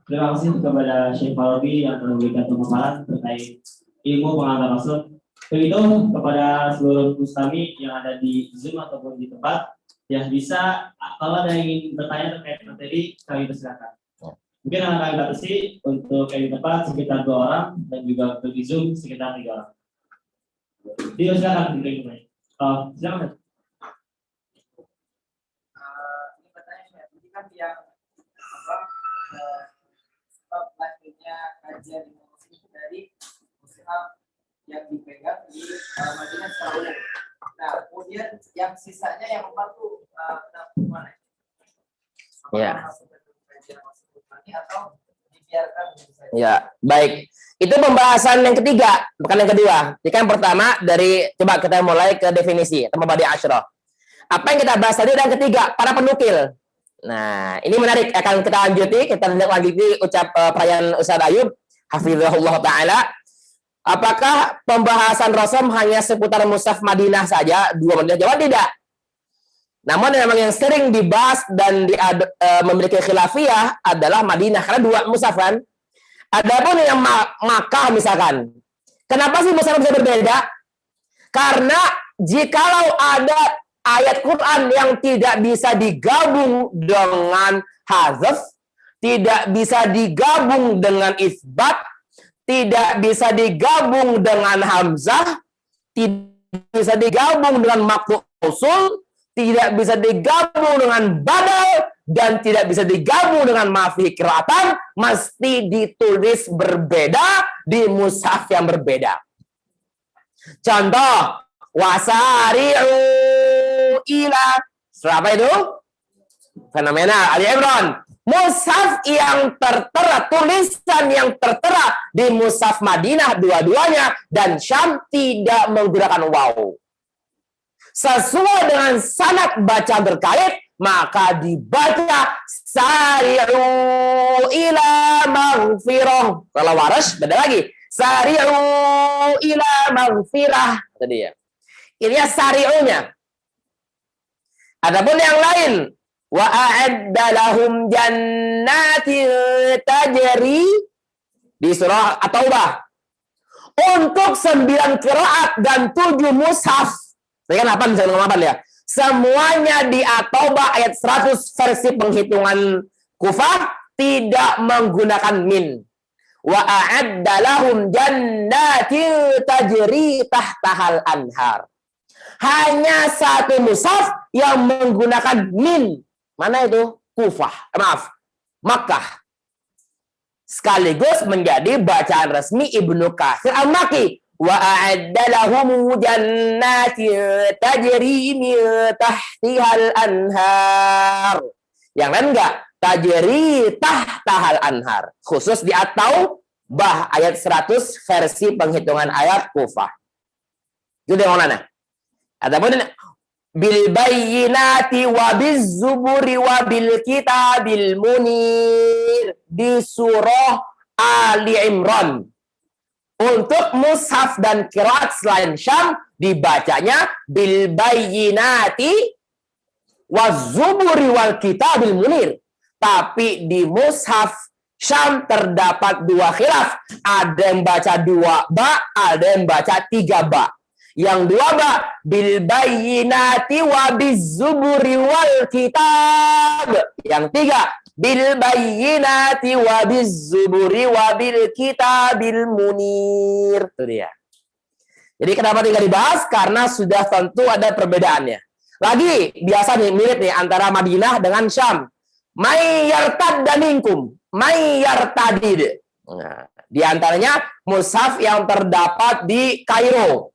S6: Terima kasih kepada Syekh Farabi yang telah memberikan pemaparan terkait ilmu pengalaman Rasul. Begitu kepada seluruh mustami yang ada di Zoom ataupun di tempat, ya bisa kalau ada yang ingin bertanya terkait materi, kami persilakan. Mungkin akan kami batasi untuk yang di tempat sekitar 2 orang dan juga untuk di Zoom sekitar 3 orang. Dia silakan bertanya. Silakan.
S8: Ini pertanyaan ini kan yang stop live-nya kajian emosi dari mushaf yang dipegang di Madinah Saudi. Nah, kemudian yang sisanya yang 4 tuh mana?
S5: Ya.
S8: Atau dibiarkan?
S5: Ya, baik. Itu pembahasan yang ketiga, bukan yang kedua. Jadi kan pertama dari, coba kita mulai ke definisi, atau mabadi asyrah. Apa yang kita bahas tadi, dan ketiga, para penukil. Nah, ini menarik, akan kita lanjuti, kita lanjuti ucap perayaan Ustaz Ayub, hafizahullah ta'ala. Apakah pembahasan Rasul hanya seputar mushaf Madinah saja, 2 Madinah? Jawab tidak. Namun memang yang sering dibahas dan memiliki khilafiyah adalah Madinah, karena 2 mushaf kan. Adapun yang Makkah misalkan, kenapa sih mushaf bisa berbeda? Karena jikalau ada ayat Quran yang tidak bisa digabung dengan hazaf, tidak bisa digabung dengan isbat, tidak bisa digabung dengan hamzah, tidak bisa digabung dengan maqtu usul, tidak bisa digabung dengan badal, dan tidak bisa digabung dengan mafi qiraatan, mesti ditulis berbeda di mushaf yang berbeda. Contoh, wasari'u ila, apa itu? Fenomenal, Ali Imran. Mushaf yang tertera, tulisan yang tertera di mushaf Madinah dua-duanya dan Syam tidak menggunakan waw. Sesuai dengan sanad baca terkait, maka dibaca sari'u ila maghfirah. Kalau Warash beda lagi. Sari'u ila maghfirah. Itu dia. Ini sari'unya. Adapun yang lain, wa a'adda lahum jannatin tajri di surah At-Taubah. Untuk 9 qiraat dan 7 mushaf. Saya kan apa bisa ngomong ya? Semuanya di At-Taubah ayat 100 versi penghitungan Kufah tidak menggunakan min. Wa a'adda lahum jannatin tajri tahtahal anhar. Hanya satu mushaf yang menggunakan min. Mana itu? Kufah. Makkah. Sekaligus menjadi bacaan resmi Ibnu Katsir Al-Makki. Wa a'adda lahum jannatin tajri min tahtihal anhar. Yang lain enggak? Tajri tahtahal anhar. Khusus di At-Taubah ayat 100 versi penghitungan ayat Kufah. Itu dia mana? Adapun bil bayyinati wa biz zuburi wa bil kitabil munir di surah Ali Imran. Untuk mushaf dan qiraat selain Syam dibacanya bil bayyinati wa zuburi wal kitabil munir. Tapi di mushaf Syam terdapat 2 khilaf. Ada yang baca 2 ba, ada yang baca 3 ba. Yang 2 ba, bil bayyinati wa biz zuburi wal kitab. Yang 3, bil bayyinati wa biz zuburi wa bil kitabil munir. Itu dia. Jadi kenapa tidak dibahas? Karena sudah tentu ada perbedaannya. Lagi, biasa nih mirip nih antara Madinah dengan Syam. May yartadda minkum, may yartadid. Nah, di antaranya mushaf yang terdapat di Kairo.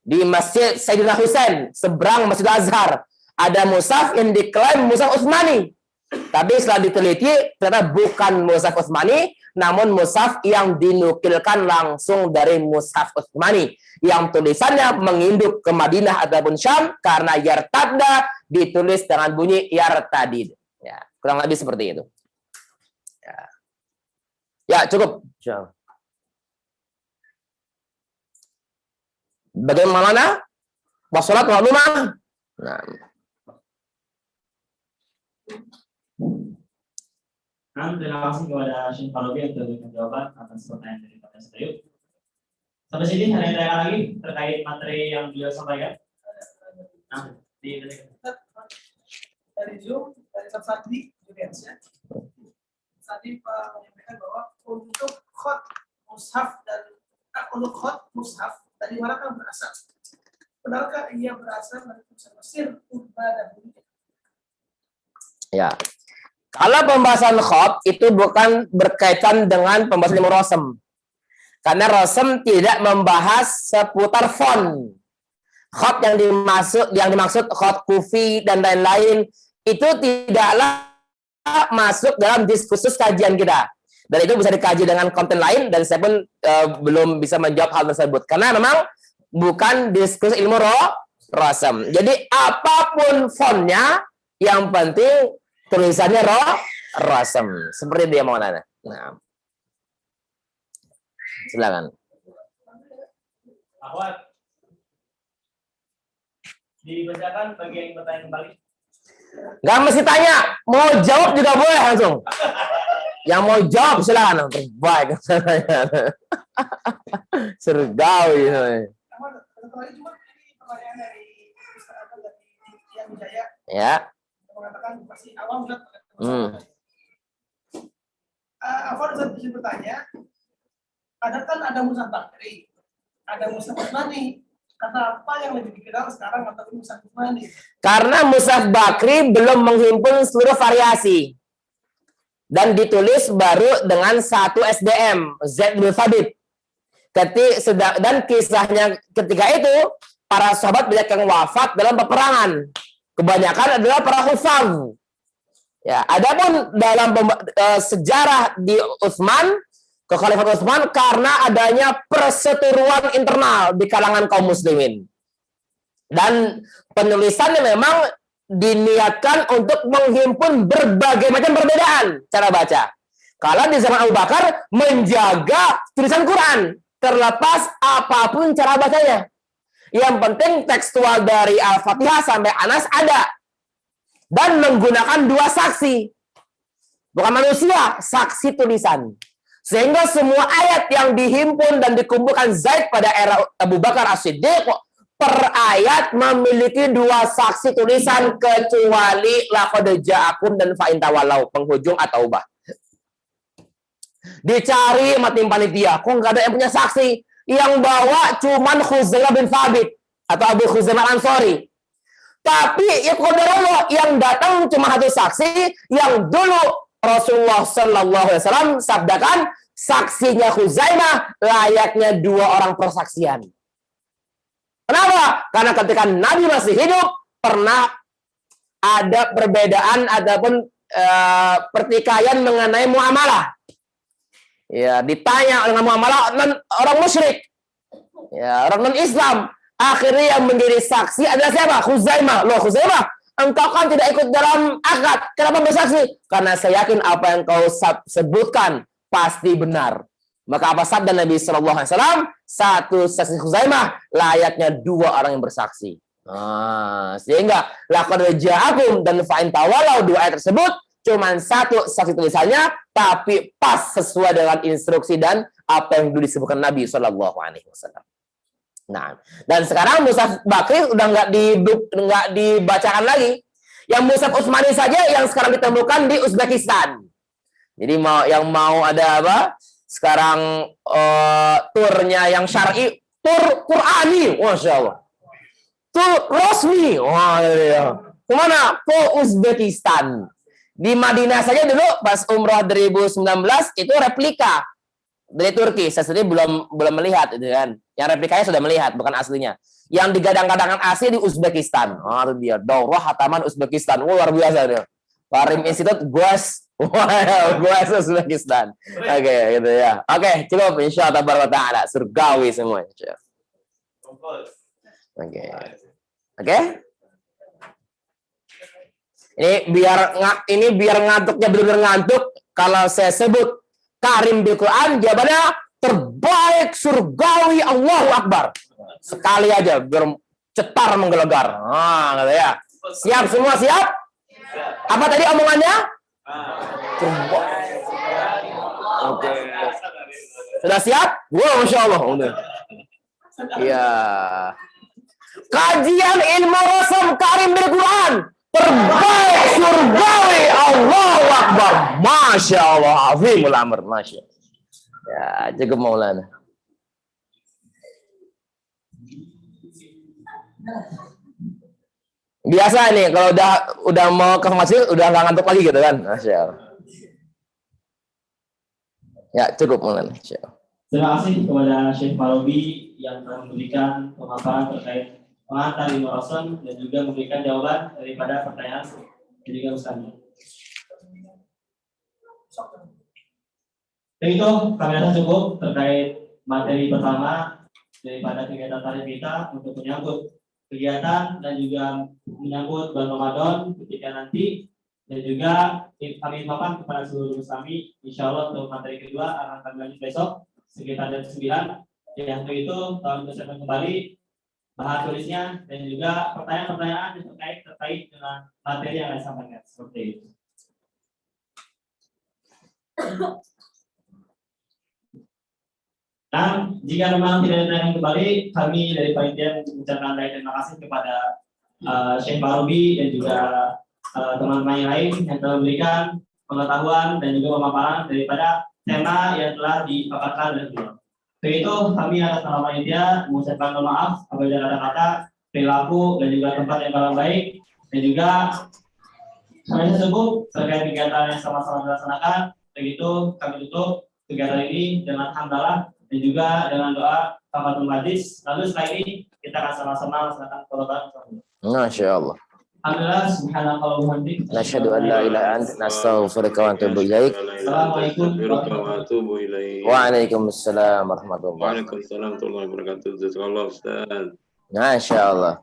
S5: Di Masjid Sayyidina Husain, seberang Masjid Azhar. Ada mushaf yang diklaim mushaf Utsmani. Tapi setelah diteliti, ternyata bukan mushaf Utsmani, namun mushaf yang dinukilkan langsung dari mushaf Utsmani. Yang tulisannya menginduk ke Madinah ataupun Syam, karena yartadda ditulis dengan bunyi yartadid. Ya, kurang lebih seperti itu. Ya cukup. Bagaimana? Wassalat wa lumah. Nah.
S6: Terima kasih kepada Syekh Farabi untuk memberikan jawaban atas pertanyaan dari Pak Sayub. Sampai sini ada yang tanya lagi terkait materi yang beliau sampaikan. Nah,
S9: dari Zoom, dari Pak Fadli juga ya. Tadi Pak menyampaikan bahwa untuk khot mushaf dan untuk khot mushaf dari mana kan berasal? Benarkah ia berasal dari Mesir, Urba dan India?
S5: Ya. Kalau pembahasan khot itu bukan berkaitan dengan pembahasan ilmu rosem. Karena rosem tidak membahas seputar font. Khot yang dimaksud khot kufi dan lain-lain itu tidaklah masuk dalam diskursus kajian kita. Dan itu bisa dikaji dengan konten lain, dan saya pun belum bisa menjawab hal tersebut. Karena memang bukan diskursus ilmu rosem. Jadi apapun fontnya, yang penting tulisannya rosem. Seperti dia mau nanya. Nah, silakan.
S6: Ahwat, dibacakan bagi yang bertanya kembali.
S5: Nggak mesti tanya, mau jawab juga boleh langsung. Yang mau jawab silakan. Terbaik. Sergawi.
S9: Wijaya
S5: Ya.
S9: mengatakan masih awam Ustaz. Afwan Ustaz izin bertanya, ada Mushaf Bakri, ada Mushaf Utsmani. Kata apa yang lebih dikenal sekarang atau Mushaf Utsmani?
S5: Karena Mushaf Bakri belum menghimpun seluruh variasi. Dan ditulis baru dengan satu SDM, Zaid bin Thabit. Dan kisahnya ketika itu, para sahabat banyak yang wafat dalam peperangan. Kebanyakan adalah para hufaz. Ya, adapun dalam sejarah di Utsman, Kekhalifatan Utsman, karena adanya perseteruan internal di kalangan kaum muslimin. Dan penulisannya memang diniatkan untuk menghimpun berbagai macam perbedaan cara baca. Kalau di zaman Abu Bakar menjaga tulisan Quran, terlepas apapun cara bacanya. Yang penting tekstual dari Al-Fatihah sampai Anas ada. Dan menggunakan dua saksi. Bukan manusia, saksi tulisan. Sehingga semua ayat yang dihimpun dan dikumpulkan Zaid pada era Abu Bakar As-Siddiq per ayat memiliki dua saksi tulisan kecuali laqad ja'akum dan fa in tawallaw, penghujung at-Taubah. Dicari sama tim panitia, kok nggak ada yang punya saksi? Yang bawa cuman Khuzaimah bin Thabit atau Abu Khuzaimah Ansori. Tapi ya qadarullah yang datang cuma satu saksi yang dulu Rasulullah Sallallahu Alaihi Wasallam sabdakan saksinya Khuzaimah layaknya dua orang persaksian. Kenapa? Karena ketika Nabi masih hidup pernah ada perbedaan ataupun pertikaian mengenai muamalah. Ya, ditanya dengan muamalah orang musyrik. Ya, orang non-Islam. Akhirnya yang menjadi saksi adalah siapa? Khuzaimah. Loh, Khuzaimah, engkau kan tidak ikut dalam akad. Kenapa bersaksi? Karena saya yakin apa yang kau sebutkan pasti benar. Maka apa sabda Nabi Shallallahu Alaihi Wasallam? Satu saksi Khuzaimah layaknya dua orang yang bersaksi. Sehingga laqad ja'akum dan fa in tawallaw, dua ayat tersebut cuma satu saksi tulisannya, tapi pas sesuai dengan instruksi dan apa yang dulu disebutkan Nabi Shallallahu Alaihi Wasallam. Nah, dan sekarang Mushaf Bakri udah nggak dibacakan lagi. Yang Mushaf Utsmani saja yang sekarang ditemukan di Uzbekistan. Jadi mau ada apa? Sekarang turnya yang syar'i, tur Qur'ani, masya Allah. Tur resmi, wah ya. Kemana? Ke Uzbekistan. Di Madinah saja dulu pas umrah 2019 itu replika dari Turki. Saya sendiri belum melihat itu kan. Yang replikanya sudah melihat, bukan aslinya. Yang digadang-gadangkan asli di Uzbekistan. Itu dia, Daurah Hataman Uzbekistan. Luar biasa dia. Karim Institute Guas Uzbekistan. Oke, gitu ya. Oke, cukup insyaallah taala surgawi semua insyaallah. Oke. Ini biar ngantuknya benar-benar ngantuk. Kalau saya sebut Karim bil Quran, jawabannya terbaik surgawi, Allahu Akbar. Sekali aja biar cetar menggelegar. Gitu ya. Siap semua, siap? Apa tadi omongannya? Oke. Sudah siap? Wow, masya Allah. Iya. Kajian ilmu rasam Karim bil Quran terbaik surgawi, Allahu Akbar. Masya Allah, azimul amr, masya. Ya, cukup Maulana. Biasa nih kalau udah mau ke masjid udah nggak ngantuk lagi gitu kan, masya Allah. Ya, cukup Maulana. Masya Allah.
S6: Terima kasih kepada Syekh Marobi yang telah memberikan pemaparan terkait pengantar ilmu rasul dan juga memberikan jawaban daripada pertanyaan dan juga ustaznya. Dan itu kami rasa cukup terkait materi pertama daripada kegiatan tarikh kita untuk menyambut kegiatan dan juga menyambut bulan Ramadan ketika nanti, dan juga kami infokan kepada seluruh muslimi, insya Allah untuk materi kedua akan kami lanjut besok sekitar jam 9. Yang untuk itu tolong dipersiapkan kembali bahan tulisnya dan juga pertanyaan-pertanyaan yang terkait dengan materi yang saya sampaikan seperti itu. Dan jika memang tidak ada yang kembali, kami dari panitia mengucapkan terima kasih kepada Syekh Barobi dan juga teman-teman yang lain yang telah memberikan pengetahuan dan juga pemaparan daripada tema yang telah dipaparkan oleh beliau. Untuk itu kami atas nama panitia mengucapkan mohon maaf apabila ada kata, perilaku dan juga tempat yang kurang baik, dan juga sampai cukup terkait kegiatan yang sama-sama dilaksanakan. Begitu kami tutup kegiatan ini dengan hamdalah dan juga dengan doa kafaratul majlis. Lalu setelah ini kita akan sama-sama melaksanakan khutbah.
S5: Masya Allah.
S6: Alhamdulillah, subhanallahi wa bihamdihi.
S5: Nashhadu an la ilaha illa anta nastaghfiruka wa natubu ilaik.
S6: Assalamualaikum
S5: Waalaikumsalam warahmatullahi wabarakatuh.
S2: Waalaikumsalam warahmatullahi wabarakatuh. Jazakallah Ustaz.
S5: Masya Allah.